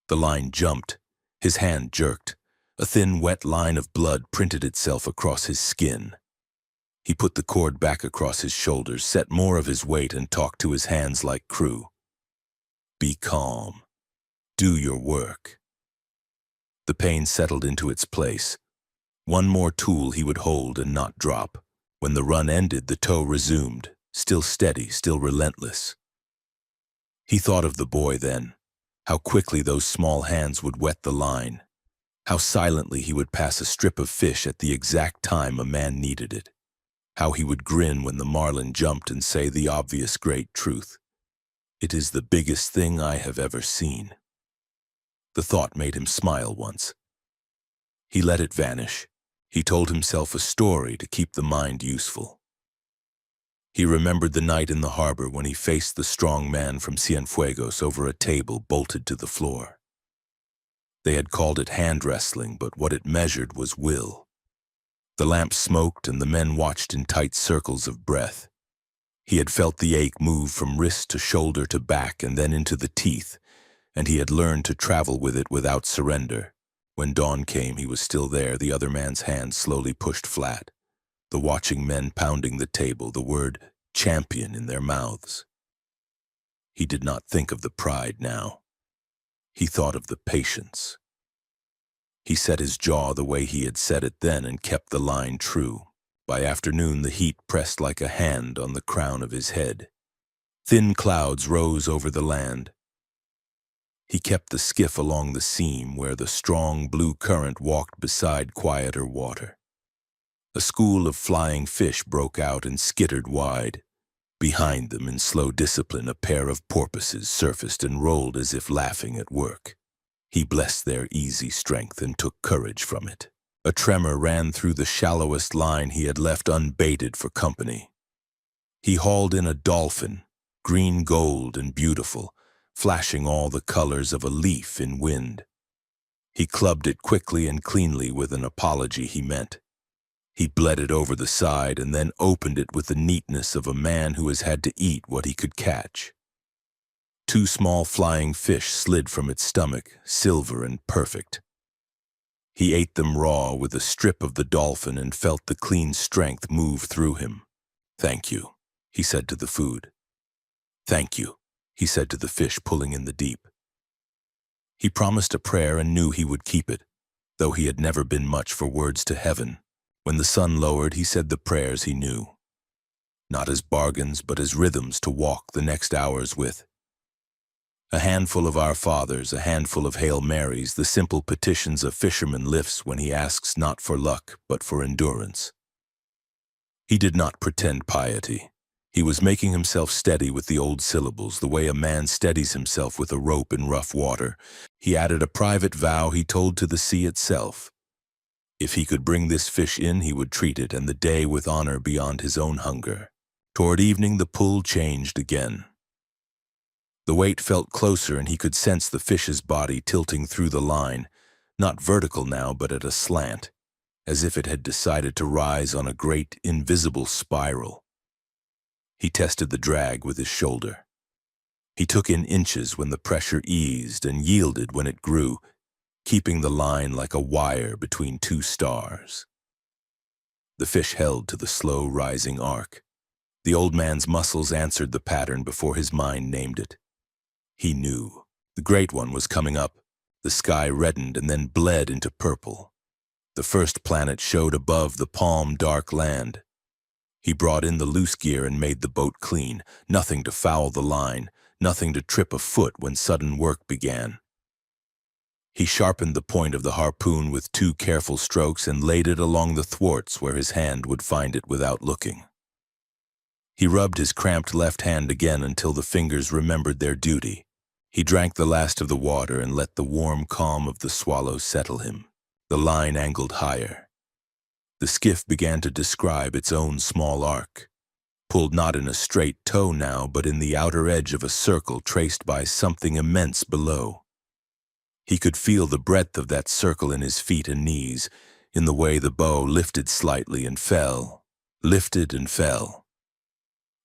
The line jumped. His hand jerked. A thin, wet line of blood printed itself across his skin. He put the cord back across his shoulders, set more of his weight, and talked to his hands like crew. "Be calm. Do your work." The pain settled into its place. One more tool he would hold and not drop. When the run ended, the tow resumed, still steady, still relentless. He thought of the boy then, how quickly those small hands would wet the line, how silently he would pass a strip of fish at the exact time a man needed it, how he would grin when the marlin jumped and say the obvious great truth, "It is the biggest thing I have ever seen." The thought made him smile once. He let it vanish. He told himself a story to keep the mind useful. He remembered the night in the harbor when he faced the strong man from Cienfuegos over a table bolted to the floor. They had called it hand wrestling, but what it measured was will. The lamp smoked and the men watched in tight circles of breath. He had felt the ache move from wrist to shoulder to back and then into the teeth, and he had learned to travel with it without surrender. When dawn came, he was still there, the other man's hand slowly pushed flat, the watching men pounding the table, the word champion in their mouths. He did not think of the pride now. He thought of the patience. He set his jaw the way he had set it then and kept the line true. By afternoon, the heat pressed like a hand on the crown of his head. Thin clouds rose over the land. He kept the skiff along the seam where the strong blue current walked beside quieter water. A school of flying fish broke out and skittered wide. Behind them, in slow discipline, a pair of porpoises surfaced and rolled as if laughing at work. He blessed their easy strength and took courage from it. A tremor ran through the shallowest line he had left unbaited for company. He hauled in a dolphin, green gold and beautiful, flashing all the colors of a leaf in wind. He clubbed it quickly and cleanly with an apology he meant. He bled it over the side and then opened it with the neatness of a man who has had to eat what he could catch. 2 small flying fish slid from its stomach, silver and perfect. He ate them raw with a strip of the dolphin and felt the clean strength move through him. "Thank you," he said to the food. "Thank you," he said to the fish pulling in the deep. He promised a prayer and knew he would keep it, though he had never been much for words to heaven. When the sun lowered, he said the prayers he knew, not as bargains but as rhythms to walk the next hours with. A handful of Our Fathers, a handful of Hail Marys, the simple petitions a fisherman lifts when he asks not for luck but for endurance. He did not pretend piety. He was making himself steady with the old syllables, the way a man steadies himself with a rope in rough water. He added a private vow he told to the sea itself. If he could bring this fish in, he would treat it, and the day with honor beyond his own hunger. Toward evening, the pull changed again. The weight felt closer, and he could sense the fish's body tilting through the line, not vertical now, but at a slant, as if it had decided to rise on a great, invisible spiral. He tested the drag with his shoulder. He took in inches when the pressure eased and yielded when it grew, keeping the line like a wire between 2 stars. The fish held to the slow rising arc. The old man's muscles answered the pattern before his mind named it. He knew. The great one was coming up. The sky reddened and then bled into purple. The first planet showed above the palm-dark land. He brought in the loose gear and made the boat clean, nothing to foul the line, nothing to trip a foot when sudden work began. He sharpened the point of the harpoon with 2 careful strokes and laid it along the thwarts where his hand would find it without looking. He rubbed his cramped left hand again until the fingers remembered their duty. He drank the last of the water and let the warm calm of the swallow settle him. The line angled higher. The skiff began to describe its own small arc, pulled not in a straight tow now, but in the outer edge of a circle traced by something immense below. He could feel the breadth of that circle in his feet and knees, in the way the bow lifted slightly and fell, lifted and fell.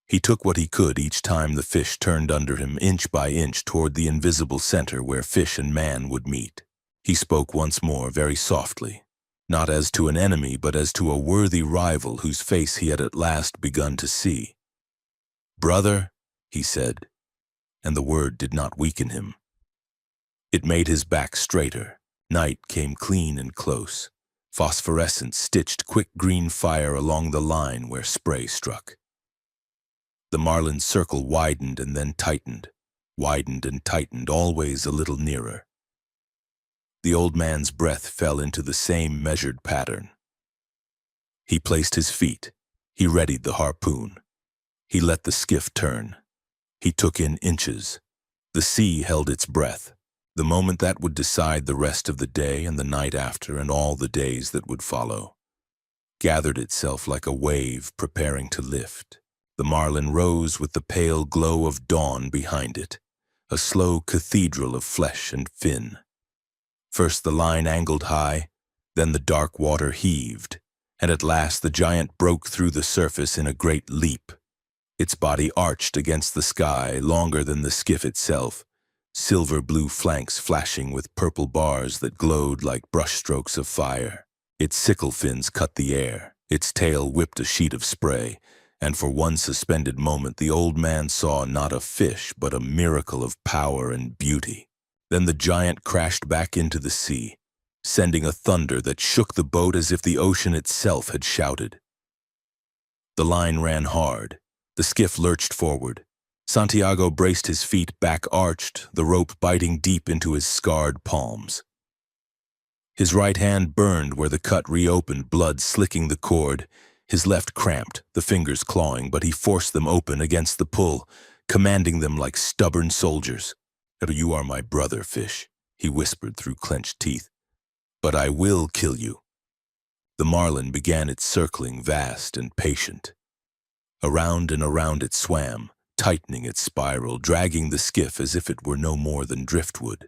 He took what he could each time the fish turned under him, inch by inch toward the invisible center where fish and man would meet. He spoke once more, very softly, not as to an enemy, but as to a worthy rival whose face he had at last begun to see. "Brother," he said, and the word did not weaken him. It made his back straighter. Night came clean and close. Phosphorescent stitched quick green fire along the line where spray struck. The marlin's circle widened and then tightened, always a little nearer. The old man's breath fell into the same measured pattern. He placed his feet. He readied the harpoon. He let the skiff turn. He took in inches. The sea held its breath. The moment that would decide the rest of the day and the night after and all the days that would follow, gathered itself like a wave preparing to lift. The marlin rose with the pale glow of dawn behind it, a slow cathedral of flesh and fin. First the line angled high, then the dark water heaved, and at last the giant broke through the surface in a great leap. Its body arched against the sky, longer than the skiff itself, silver-blue flanks flashing with purple bars that glowed like brushstrokes of fire. Its sickle fins cut the air, its tail whipped a sheet of spray, and for one suspended moment the old man saw not a fish but a miracle of power and beauty. Then the giant crashed back into the sea, sending a thunder that shook the boat as if the ocean itself had shouted. The line ran hard. The skiff lurched forward. Santiago braced his feet back-arched, the rope biting deep into his scarred palms. His right hand burned where the cut reopened, blood slicking the cord. His left cramped, the fingers clawing, but he forced them open against the pull, commanding them like stubborn soldiers. "You are my brother, fish," he whispered through clenched teeth. "But I will kill you." The marlin began its circling, vast and patient. Around and around it swam, tightening its spiral, dragging the skiff as if it were no more than driftwood.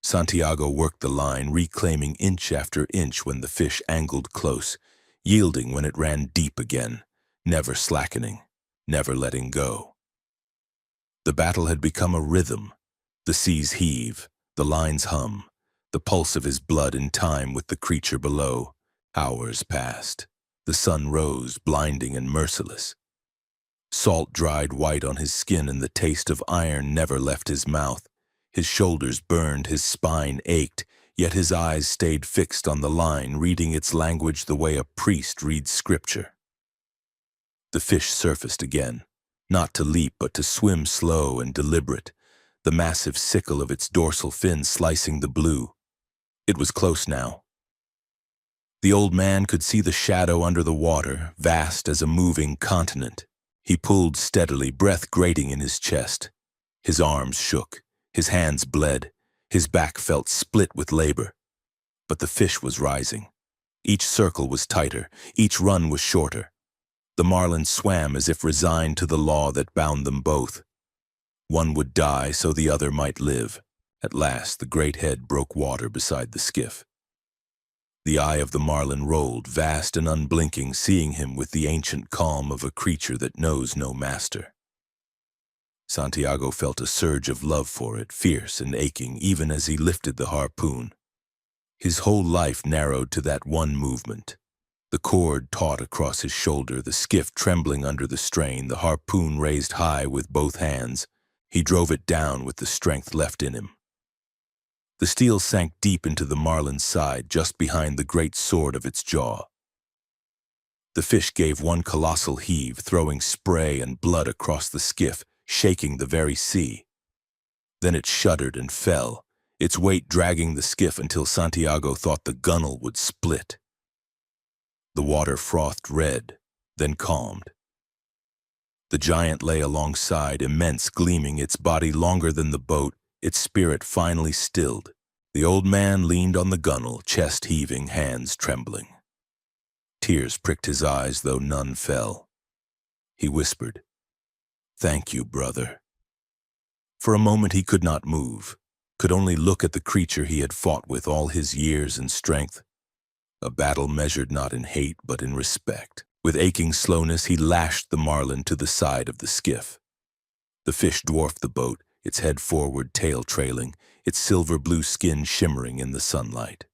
Santiago worked the line, reclaiming inch after inch when the fish angled close, yielding when it ran deep again, never slackening, never letting go. The battle had become a rhythm. The seas heave, the lines hum, the pulse of his blood in time with the creature below. Hours passed. The sun rose, blinding and merciless. Salt dried white on his skin and the taste of iron never left his mouth. His shoulders burned, his spine ached, yet his eyes stayed fixed on the line, reading its language the way a priest reads scripture. The fish surfaced again, not to leap but to swim slow and deliberate, the massive sickle of its dorsal fin slicing the blue. It was close now. The old man could see the shadow under the water, vast as a moving continent. He pulled steadily, breath grating in his chest. His arms shook, his hands bled, his back felt split with labor. But the fish was rising. Each circle was tighter, each run was shorter. The marlin swam as if resigned to the law that bound them both. One would die so the other might live. At last the great head broke water beside the skiff. The eye of the marlin rolled, vast and unblinking, seeing him with the ancient calm of a creature that knows no master. Santiago felt a surge of love for it, fierce and aching, even as he lifted the harpoon. His whole life narrowed to that one movement. The cord taut across his shoulder, the skiff trembling under the strain, the harpoon raised high with both hands. He drove it down with the strength left in him. The steel sank deep into the marlin's side, just behind the great sword of its jaw. The fish gave one colossal heave, throwing spray and blood across the skiff, shaking the very sea. Then it shuddered and fell, its weight dragging the skiff until Santiago thought the gunwale would split. The water frothed red, then calmed. The giant lay alongside, immense, gleaming, its body longer than the boat, its spirit finally stilled. The old man leaned on the gunwale, chest heaving, hands trembling. Tears pricked his eyes, though none fell. He whispered, "Thank you, brother." For a moment he could not move, could only look at the creature he had fought with all his years and strength. A battle measured not in hate but in respect. With aching slowness he lashed the marlin to the side of the skiff. The fish dwarfed the boat, its head forward, tail trailing, its silver-blue skin shimmering in the sunlight.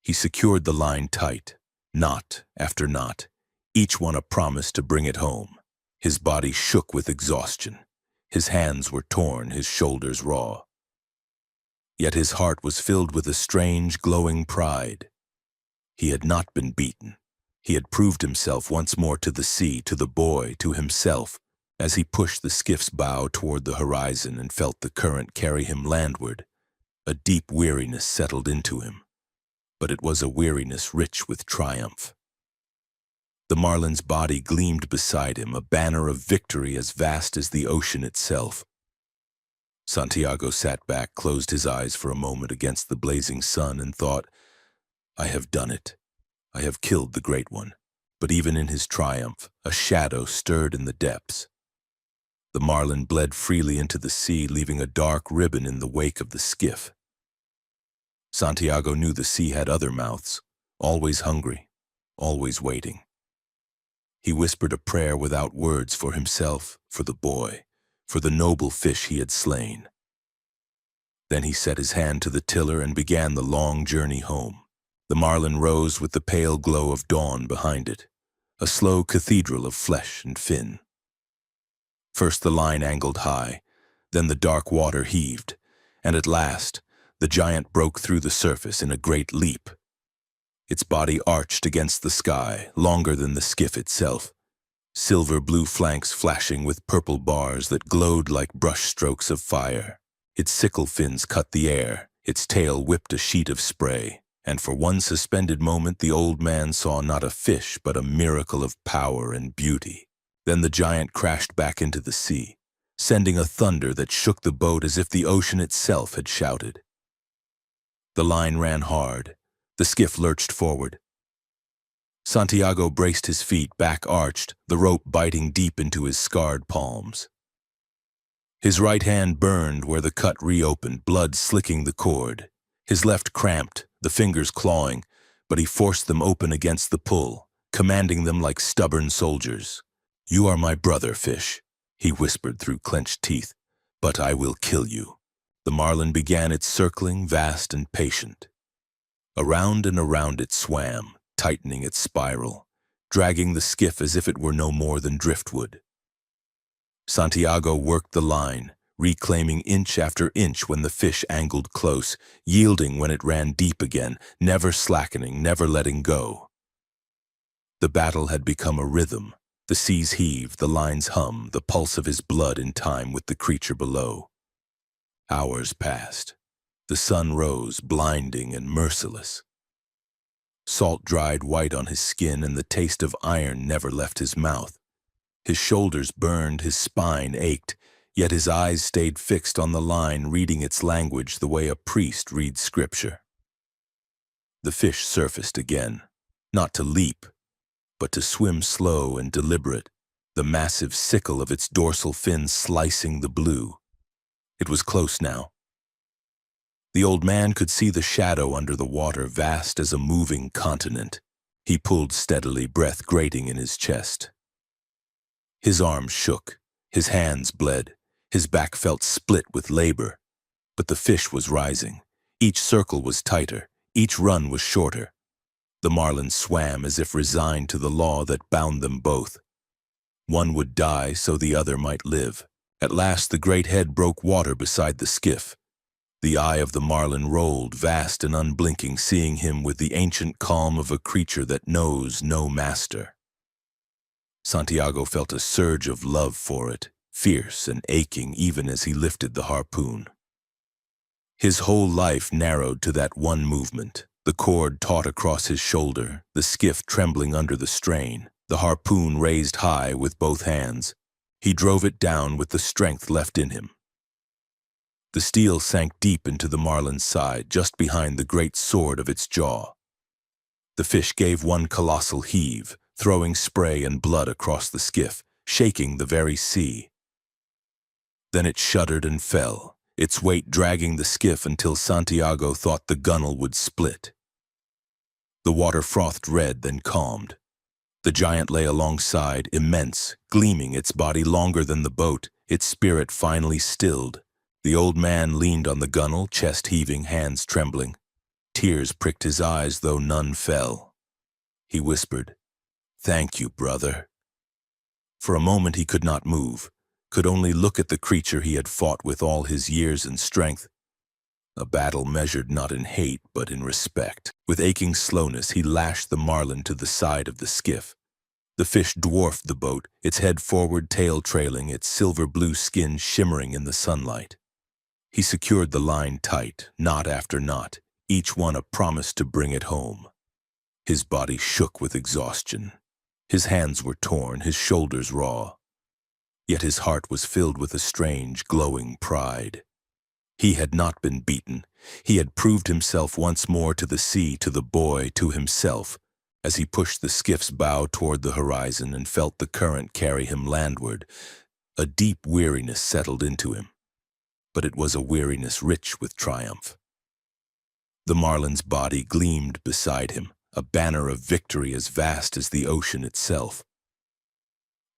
He secured the line tight, knot after knot, each one a promise to bring it home. His body shook with exhaustion. His hands were torn, his shoulders raw. Yet his heart was filled with a strange, glowing pride. He had not been beaten. He had proved himself once more to the sea, to the boy, to himself. As he pushed the skiff's bow toward the horizon and felt the current carry him landward, a deep weariness settled into him. But it was a weariness rich with triumph. The marlin's body gleamed beside him, a banner of victory as vast as the ocean itself. Santiago sat back, closed his eyes for a moment against the blazing sun, and thought, "I have done it. I have killed the great one." But even in his triumph, a shadow stirred in the depths. The marlin bled freely into the sea, leaving a dark ribbon in the wake of the skiff. Santiago knew the sea had other mouths, always hungry, always waiting. He whispered a prayer without words for himself, for the boy, for the noble fish he had slain. Then he set his hand to the tiller and began the long journey home. The marlin rose with the pale glow of dawn behind it, a slow cathedral of flesh and fin. First the line angled high, then the dark water heaved, and at last the giant broke through the surface in a great leap. Its body arched against the sky, longer than the skiff itself, silver-blue flanks flashing with purple bars that glowed like brush-strokes of fire. Its sickle fins cut the air, its tail whipped a sheet of spray, and for one suspended moment the old man saw not a fish but a miracle of power and beauty. Then the giant crashed back into the sea, sending a thunder that shook the boat as if the ocean itself had shouted. The line ran hard. The skiff lurched forward. Santiago braced his feet, back arched, the rope biting deep into his scarred palms. His right hand burned where the cut reopened, blood slicking the cord. His left cramped, the fingers clawing, but he forced them open against the pull, commanding them like stubborn soldiers. "You are my brother, fish," he whispered through clenched teeth, "but I will kill you." The marlin began its circling, vast and patient. Around and around it swam, tightening its spiral, dragging the skiff as if it were no more than driftwood. Santiago worked the line, reclaiming inch after inch when the fish angled close, yielding when it ran deep again, never slackening, never letting go. The battle had become a rhythm. The seas heave, the lines hum, the pulse of his blood in time with the creature below. Hours passed. The sun rose, blinding and merciless. Salt dried white on his skin, and the taste of iron never left his mouth. His shoulders burned, his spine ached, yet his eyes stayed fixed on the line, reading its language the way a priest reads scripture. The fish surfaced again, not to leap, but to swim slow and deliberate, the massive sickle of its dorsal fin slicing the blue. It was close now. The old man could see the shadow under the water, vast as a moving continent. He pulled steadily, breath grating in his chest. His arms shook, his hands bled, his back felt split with labor. But the fish was rising. Each circle was tighter, each run was shorter. The marlin swam as if resigned to the law that bound them both. One would die so the other might live. At last the great head broke water beside the skiff. The eye of the marlin rolled, vast and unblinking, seeing him with the ancient calm of a creature that knows no master. Santiago felt a surge of love for it, fierce and aching even as he lifted the harpoon. His whole life narrowed to that one movement, the cord taut across his shoulder, the skiff trembling under the strain, the harpoon raised high with both hands. He drove it down with the strength left in him. The steel sank deep into the marlin's side, just behind the great sword of its jaw. The fish gave one colossal heave, throwing spray and blood across the skiff, shaking the very sea. Then it shuddered and fell, its weight dragging the skiff until Santiago thought the gunwale would split. The water frothed red, then calmed. The giant lay alongside, immense, gleaming, its body longer than the boat, its spirit finally stilled. The old man leaned on the gunwale, chest heaving, hands trembling. Tears pricked his eyes, though none fell. He whispered, "Thank you, brother." For a moment he could not move, could only look at the creature he had fought with all his years and strength. A battle measured not in hate, but in respect. With aching slowness, he lashed the marlin to the side of the skiff. The fish dwarfed the boat, its head forward, tail trailing, its silver-blue skin shimmering in the sunlight. He secured the line tight, knot after knot, each one a promise to bring it home. His body shook with exhaustion. His hands were torn, his shoulders raw. Yet his heart was filled with a strange, glowing pride. He had not been beaten. He had proved himself once more to the sea, to the boy, to himself. As he pushed the skiff's bow toward the horizon and felt the current carry him landward, a deep weariness settled into him. But it was a weariness rich with triumph. The marlin's body gleamed beside him, a banner of victory as vast as the ocean itself.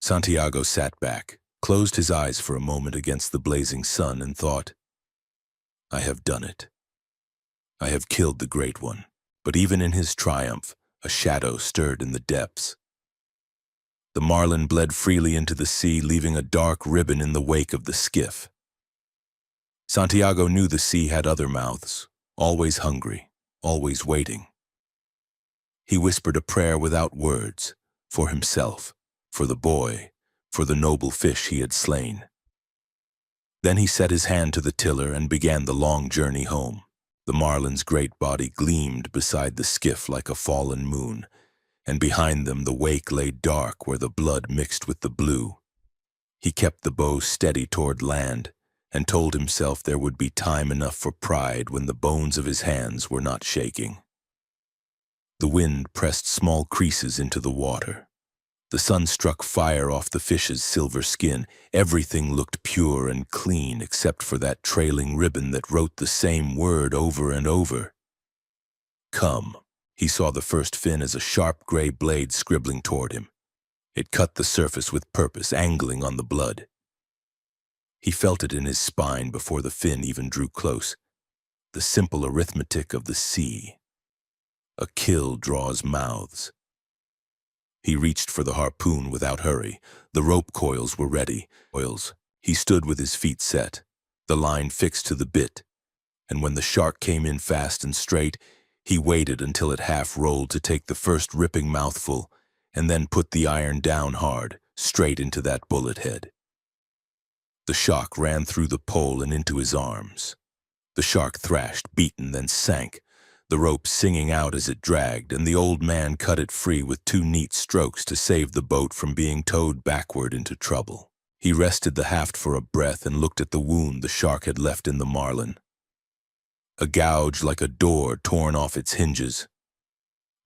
Santiago sat back, closed his eyes for a moment against the blazing sun, and thought, "I have done it. I have killed the great one." But even in his triumph, a shadow stirred in the depths. The marlin bled freely into the sea, leaving a dark ribbon in the wake of the skiff. Santiago knew the sea had other mouths, always hungry, always waiting. He whispered a prayer without words, for himself, for the boy, for the noble fish he had slain. Then he set his hand to the tiller and began the long journey home. The marlin's great body gleamed beside the skiff like a fallen moon, and behind them the wake lay dark where the blood mixed with the blue. He kept the bow steady toward land, and told himself there would be time enough for pride when the bones of his hands were not shaking. The wind pressed small creases into the water. The sun struck fire off the fish's silver skin. Everything looked pure and clean except for that trailing ribbon that wrote the same word over and over. "Come." He saw the first fin as a sharp gray blade scribbling toward him. It cut the surface with purpose, angling on the blood. He felt it in his spine before the fin even drew close. The simple arithmetic of the sea. A kill draws mouths. He reached for the harpoon without hurry. The rope coils were ready. He stood with his feet set, the line fixed to the bit, and when the shark came in fast and straight, he waited until it half rolled to take the first ripping mouthful, and then put the iron down hard, straight into that bullet head. The shock ran through the pole and into his arms. The shark thrashed, beaten, then sank, the rope singing out as it dragged, and the old man cut it free with 2 neat strokes to save the boat from being towed backward into trouble. He rested the haft for a breath and looked at the wound the shark had left in the marlin. A gouge like a door torn off its hinges.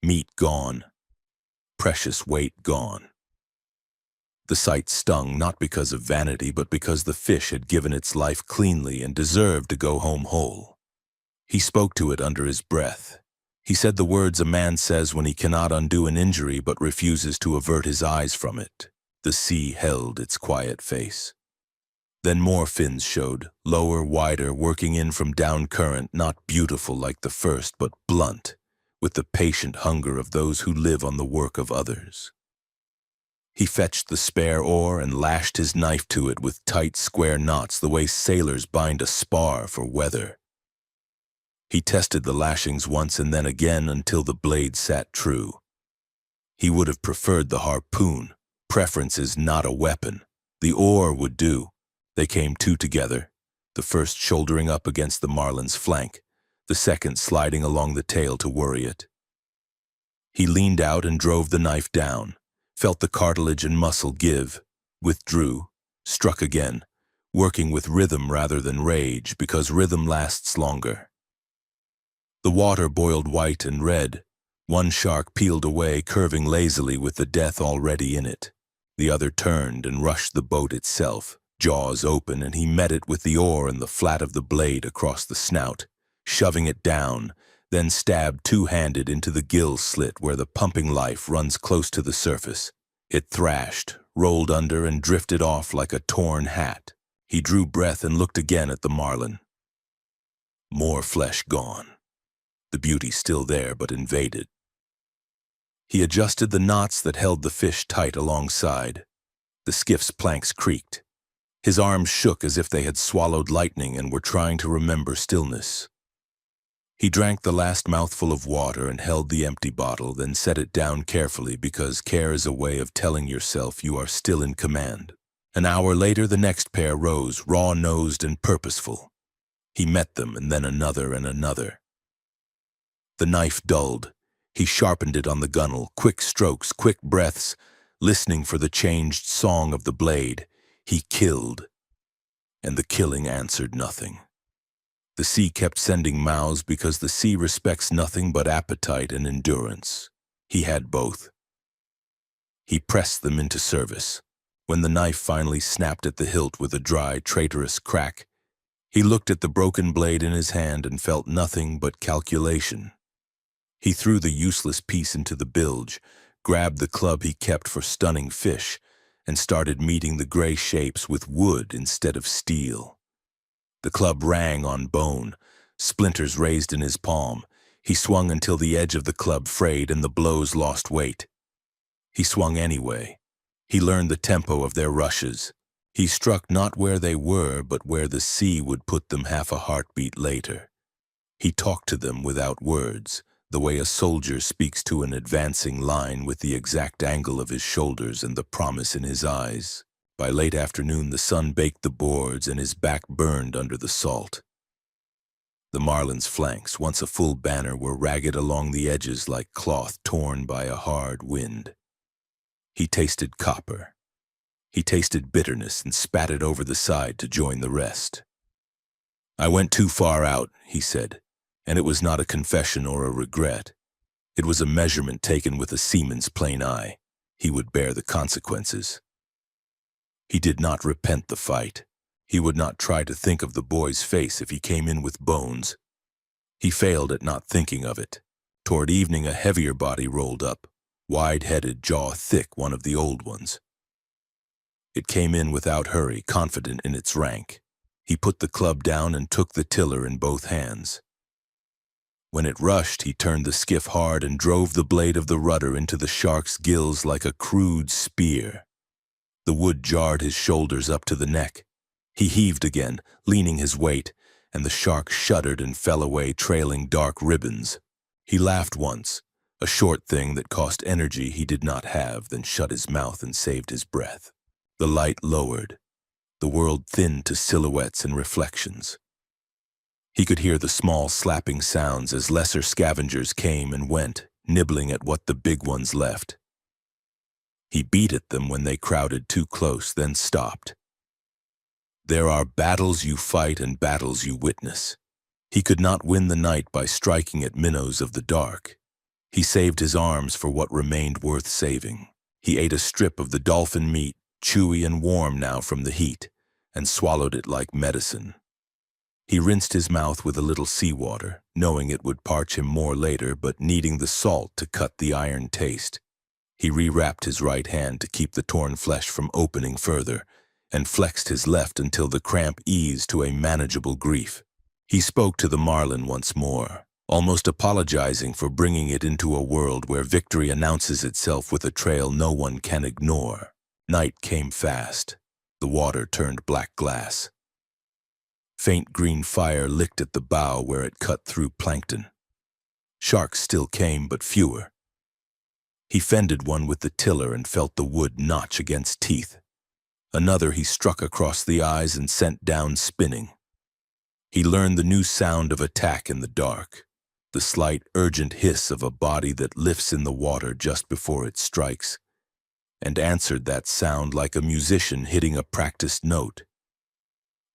Meat gone. Precious weight gone. The sight stung, not because of vanity, but because the fish had given its life cleanly and deserved to go home whole. He spoke to it under his breath. He said the words a man says when he cannot undo an injury but refuses to avert his eyes from it. The sea held its quiet face. Then more fins showed, lower, wider, working in from down current, not beautiful like the first, but blunt, with the patient hunger of those who live on the work of others. He fetched the spare oar and lashed his knife to it with tight, square knots, the way sailors bind a spar for weather. He tested the lashings once and then again until the blade sat true. He would have preferred the harpoon. Preference is not a weapon. The oar would do. They came 2 together, the first shouldering up against the marlin's flank, the second sliding along the tail to worry it. He leaned out and drove the knife down, felt the cartilage and muscle give, withdrew, struck again, working with rhythm rather than rage, because rhythm lasts longer. The water boiled white and red. One shark peeled away, curving lazily with the death already in it. The other turned and rushed the boat itself, jaws open, and he met it with the oar and the flat of the blade across the snout, shoving it down, then stabbed 2-handed into the gill slit where the pumping life runs close to the surface. It thrashed, rolled under, and drifted off like a torn hat. He drew breath and looked again at the marlin. More flesh gone. The beauty still there, but invaded. He adjusted the knots that held the fish tight alongside. The skiff's planks creaked. His arms shook as if they had swallowed lightning and were trying to remember stillness. He drank the last mouthful of water and held the empty bottle, then set it down carefully, because care is a way of telling yourself you are still in command. An hour later, the next pair rose, raw-nosed and purposeful. He met them, and then another and another. The knife dulled. He sharpened it on the gunwale, quick strokes, quick breaths, listening for the changed song of the blade. He killed, and the killing answered nothing. The sea kept sending mouths because the sea respects nothing but appetite and endurance. He had both. He pressed them into service. When the knife finally snapped at the hilt with a dry, traitorous crack, he looked at the broken blade in his hand and felt nothing but calculation. He threw the useless piece into the bilge, grabbed the club he kept for stunning fish, and started meeting the gray shapes with wood instead of steel. The club rang on bone, splinters raised in his palm. He swung until the edge of the club frayed and the blows lost weight. He swung anyway. He learned the tempo of their rushes. He struck not where they were, but where the sea would put them half a heartbeat later. He talked to them without words, the way a soldier speaks to an advancing line with the exact angle of his shoulders and the promise in his eyes. By late afternoon, the sun baked the boards and his back burned under the salt. The marlin's flanks, once a full banner, were ragged along the edges like cloth torn by a hard wind. He tasted copper. He tasted bitterness and spat it over the side to join the rest. "I went too far out," he said, and it was not a confession or a regret. It was a measurement taken with a seaman's plain eye. He would bear the consequences. He did not repent the fight. He would not try to think of the boy's face if he came in with bones. He failed at not thinking of it. Toward evening, a heavier body rolled up, wide-headed, jaw thick, one of the old ones. It came in without hurry, confident in its rank. He put the club down and took the tiller in both hands. When it rushed, he turned the skiff hard and drove the blade of the rudder into the shark's gills like a crude spear. The wood jarred his shoulders up to the neck. He heaved again, leaning his weight, and the shark shuddered and fell away, trailing dark ribbons. He laughed once, a short thing that cost energy he did not have, then shut his mouth and saved his breath. The light lowered. The world thinned to silhouettes and reflections. He could hear the small slapping sounds as lesser scavengers came and went, nibbling at what the big ones left. He beat at them when they crowded too close, then stopped. There are battles you fight and battles you witness. He could not win the night by striking at minnows of the dark. He saved his arms for what remained worth saving. He ate a strip of the dolphin meat, chewy and warm now from the heat, and swallowed it like medicine. He rinsed his mouth with a little seawater, knowing it would parch him more later, but needing the salt to cut the iron taste. He rewrapped his right hand to keep the torn flesh from opening further, and flexed his left until the cramp eased to a manageable grief. He spoke to the marlin once more, almost apologizing for bringing it into a world where victory announces itself with a trail no one can ignore. Night came fast. The water turned black glass. Faint green fire licked at the bow where it cut through plankton. Sharks still came, but fewer. He fended one with the tiller and felt the wood notch against teeth. Another he struck across the eyes and sent down spinning. He learned the new sound of attack in the dark, the slight, urgent hiss of a body that lifts in the water just before it strikes, and answered that sound like a musician hitting a practiced note.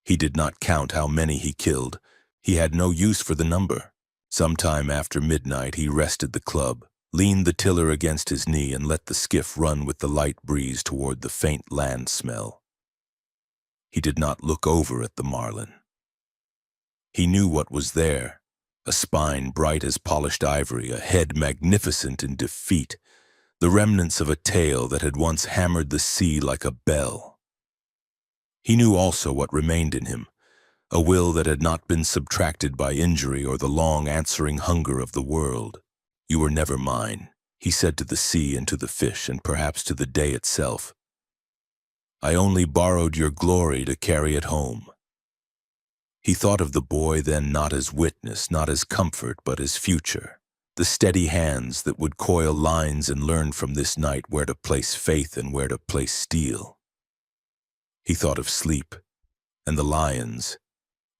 He did not count how many he killed. He had no use for the number. Sometime after midnight he rested the club, leaned the tiller against his knee, and let the skiff run with the light breeze toward the faint land smell. He did not look over at the marlin. He knew what was there, a spine bright as polished ivory, a head magnificent in defeat, the remnants of a tail that had once hammered the sea like a bell. He knew also what remained in him, a will that had not been subtracted by injury or the long answering hunger of the world. "You were never mine," he said to the sea and to the fish and perhaps to the day itself. "I only borrowed your glory to carry it home." He thought of the boy then not as witness, not as comfort, but as future, the steady hands that would coil lines and learn from this night where to place faith and where to place steel. He thought of sleep, and the lions,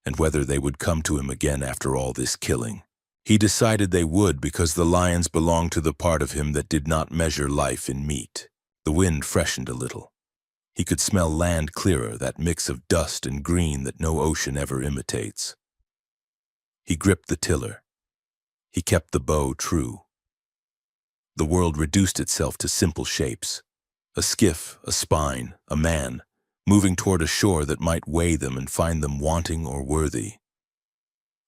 and whether they would come to him again after all this killing. He decided they would, because the lions belonged to the part of him that did not measure life in meat. The wind freshened a little. He could smell land clearer, that mix of dust and green that no ocean ever imitates. He gripped the tiller. He kept the bow true. The world reduced itself to simple shapes. A skiff, a spine, a man, moving toward a shore that might weigh them and find them wanting or worthy.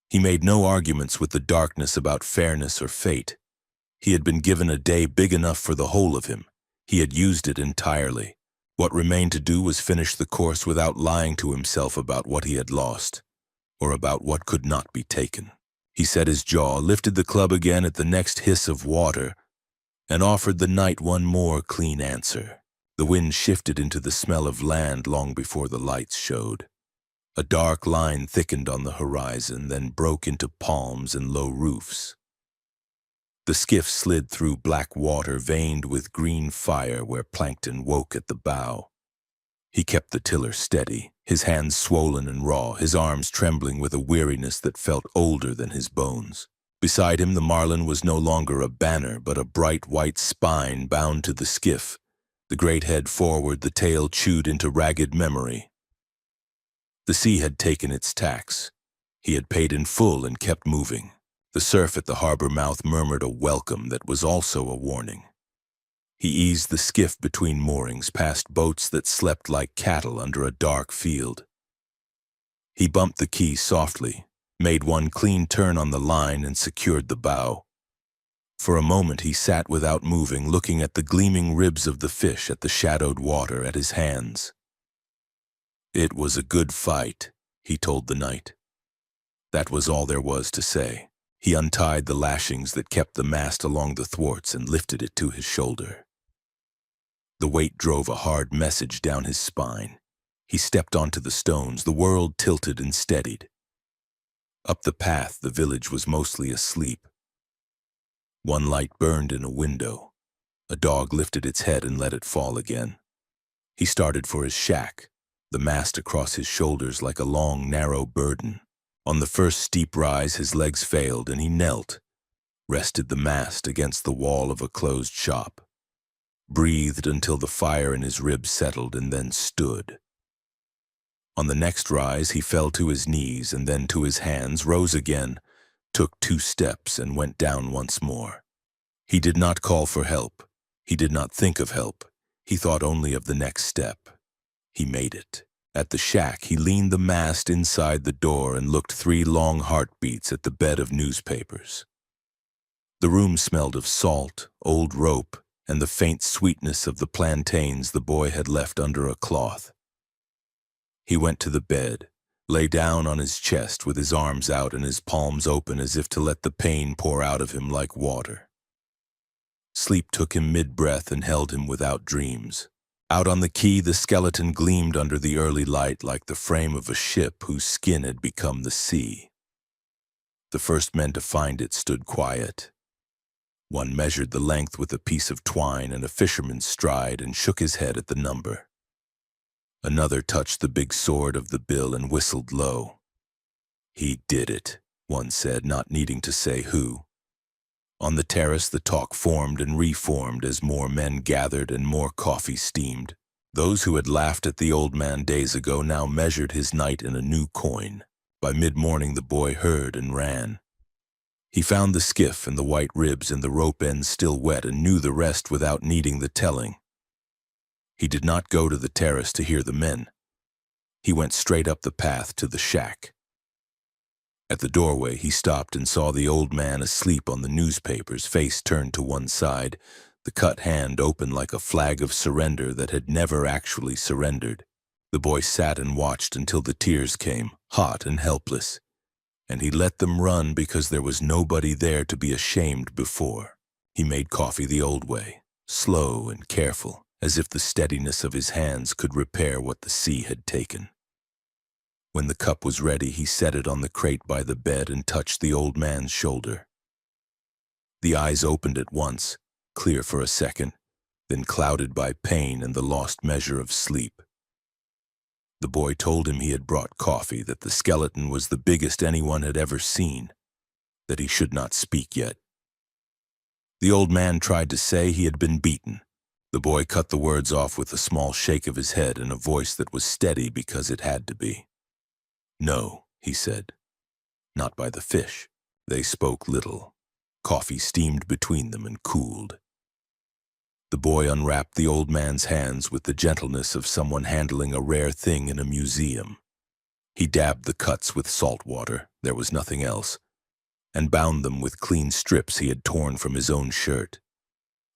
He made no arguments with the darkness about fairness or fate. He had been given a day big enough for the whole of him. He had used it entirely. What remained to do was finish the course without lying to himself about what he had lost, or about what could not be taken. He set his jaw, lifted the club again at the next hiss of water, and offered the night one more clean answer. The wind shifted into the smell of land long before the lights showed. A dark line thickened on the horizon, then broke into palms and low roofs. The skiff slid through black water veined with green fire where plankton woke at the bow. He kept the tiller steady, his hands swollen and raw, his arms trembling with a weariness that felt older than his bones. Beside him, the marlin was no longer a banner, but a bright white spine bound to the skiff, the great head forward, the tail chewed into ragged memory. The sea had taken its tax. He had paid in full and kept moving. The surf at the harbor mouth murmured a welcome that was also a warning. He eased the skiff between moorings, past boats that slept like cattle under a dark field. He bumped the key softly, made one clean turn on the line, and secured the bow. For a moment he sat without moving, looking at the gleaming ribs of the fish, at the shadowed water at his hands. It was a good fight, he told the night. That was all there was to say. He untied the lashings that kept the mast along the thwarts and lifted it to his shoulder. The weight drove a hard message down his spine. He stepped onto the stones, the world tilted and steadied. Up the path, the village was mostly asleep. One light burned in a window. A dog lifted its head and let it fall again. He started for his shack, the mast across his shoulders like a long, narrow burden. On the first steep rise, his legs failed, and he knelt, rested the mast against the wall of a closed shop, breathed until the fire in his ribs settled, and then stood. On the next rise, he fell to his knees and then to his hands, rose again, took 2 steps, and went down once more. He did not call for help. He did not think of help. He thought only of the next step. He made it. At the shack, he leaned the mast inside the door and looked 3 long heartbeats at the bed of newspapers. The room smelled of salt, old rope, and the faint sweetness of the plantains the boy had left under a cloth. He went to the bed, lay down on his chest with his arms out and his palms open as if to let the pain pour out of him like water. Sleep took him mid-breath and held him without dreams. Out on the quay, the skeleton gleamed under the early light like the frame of a ship whose skin had become the sea. The first men to find it stood quiet. One measured the length with a piece of twine and a fisherman's stride and shook his head at the number. Another touched the big sword of the bill and whistled low. He did it, one said, not needing to say who. On the terrace, the talk formed and reformed as more men gathered and more coffee steamed. Those who had laughed at the old man days ago now measured his night in a new coin. By mid-morning, the boy heard and ran. He found the skiff and the white ribs and the rope ends still wet and knew the rest without needing the telling. He did not go to the terrace to hear the men. He went straight up the path to the shack. At the doorway, he stopped and saw the old man asleep on the newspapers, face turned to one side, the cut hand open like a flag of surrender that had never actually surrendered. The boy sat and watched until the tears came, hot and helpless, and he let them run because there was nobody there to be ashamed before. He made coffee the old way, slow and careful, as if the steadiness of his hands could repair what the sea had taken. When the cup was ready, he set it on the crate by the bed and touched the old man's shoulder. The eyes opened at once, clear for a second, then clouded by pain and the lost measure of sleep. The boy told him he had brought coffee, that the skeleton was the biggest anyone had ever seen, that he should not speak yet. The old man tried to say he had been beaten. The boy cut the words off with a small shake of his head and a voice that was steady because it had to be. No, he said. Not by the fish. They spoke little. Coffee steamed between them and cooled. The boy unwrapped the old man's hands with the gentleness of someone handling a rare thing in a museum. He dabbed the cuts with salt water, there was nothing else, and bound them with clean strips he had torn from his own shirt.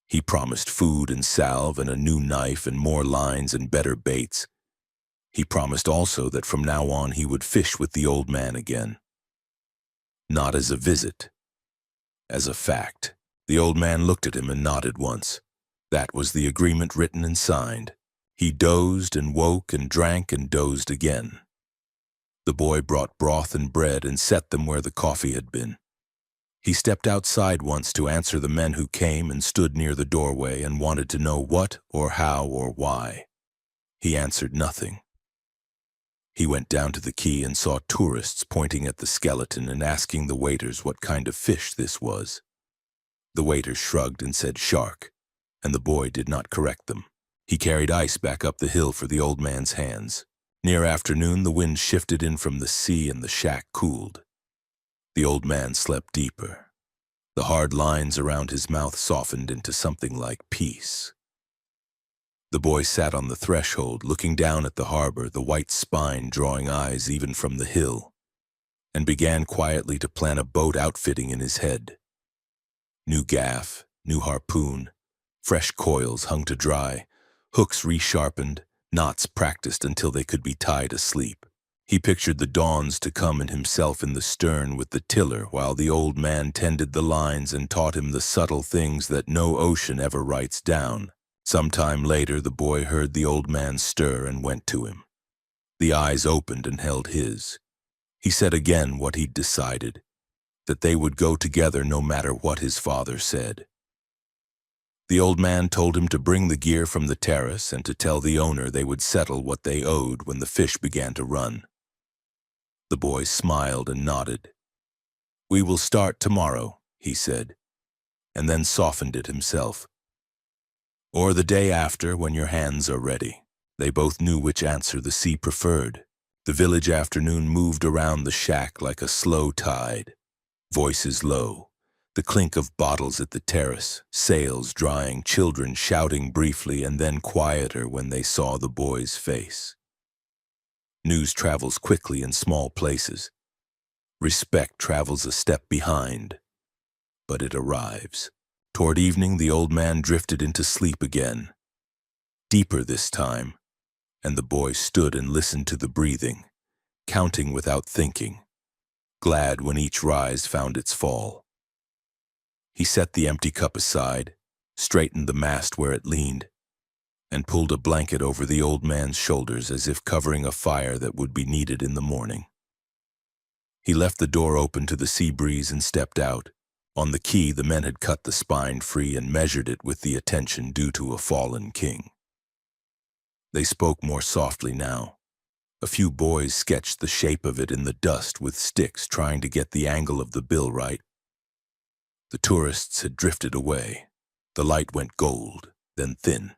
He promised food and salve and a new knife and more lines and better baits. He promised also that from now on he would fish with the old man again. Not as a visit, as a fact. The old man looked at him and nodded once. That was the agreement written and signed. He dozed and woke and drank and dozed again. The boy brought broth and bread and set them where the coffee had been. He stepped outside once to answer the men who came and stood near the doorway and wanted to know what or how or why. He answered nothing. He went down to the quay and saw tourists pointing at the skeleton and asking the waiters what kind of fish this was. The waiters shrugged and said shark, and the boy did not correct them. He carried ice back up the hill for the old man's hands. Near afternoon, the wind shifted in from the sea and the shack cooled. The old man slept deeper. The hard lines around his mouth softened into something like peace. The boy sat on the threshold, looking down at the harbor, the white spine drawing eyes even from the hill, and began quietly to plan a boat outfitting in his head. New gaff, new harpoon, fresh coils hung to dry, hooks resharpened, knots practiced until they could be tied asleep. He pictured the dawns to come and himself in the stern with the tiller while the old man tended the lines and taught him the subtle things that no ocean ever writes down. Some time later, the boy heard the old man stir and went to him. The eyes opened and held his. He said again what he'd decided, that they would go together no matter what his father said. The old man told him to bring the gear from the terrace and to tell the owner they would settle what they owed when the fish began to run. The boy smiled and nodded. "We will start tomorrow," he said, and then softened it himself. "Or the day after, when your hands are ready." They both knew which answer the sea preferred. The village afternoon moved around the shack like a slow tide. Voices low, the clink of bottles at the terrace, sails drying, children shouting briefly and then quieter when they saw the boy's face. News travels quickly in small places. Respect travels a step behind, but it arrives. Toward evening, the old man drifted into sleep again, deeper this time, and the boy stood and listened to the breathing, counting without thinking, glad when each rise found its fall. He set the empty cup aside, straightened the mast where it leaned, and pulled a blanket over the old man's shoulders as if covering a fire that would be needed in the morning. He left the door open to the sea breeze and stepped out. On the quay, the men had cut the spine free and measured it with the attention due to a fallen king. They spoke more softly now. A few boys sketched the shape of it in the dust with sticks, trying to get the angle of the bill right. The tourists had drifted away. The light went gold, then thin.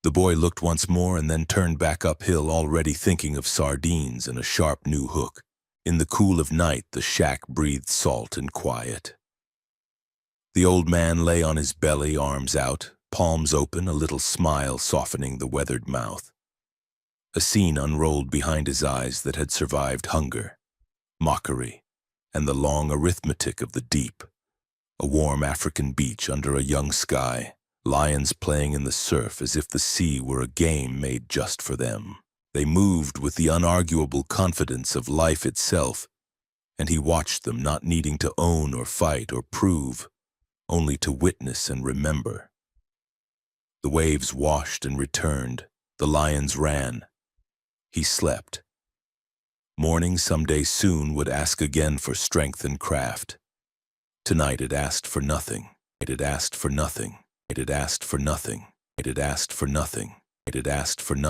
The boy looked once more and then turned back uphill, already thinking of sardines and a sharp new hook. In the cool of night, the shack breathed salt and quiet. The old man lay on his belly, arms out, palms open, a little smile softening the weathered mouth. A scene unrolled behind his eyes that had survived hunger, mockery, and the long arithmetic of the deep. A warm African beach under a young sky, lions playing in the surf as if the sea were a game made just for them. They moved with the unarguable confidence of life itself, and he watched them, not needing to own or fight or prove, only to witness and remember. The waves washed and returned. The lions ran. He slept. Morning someday soon would ask again for strength and craft. Tonight it asked for nothing. It had asked for nothing. It had asked for nothing. It had asked for nothing. It had asked for nothing.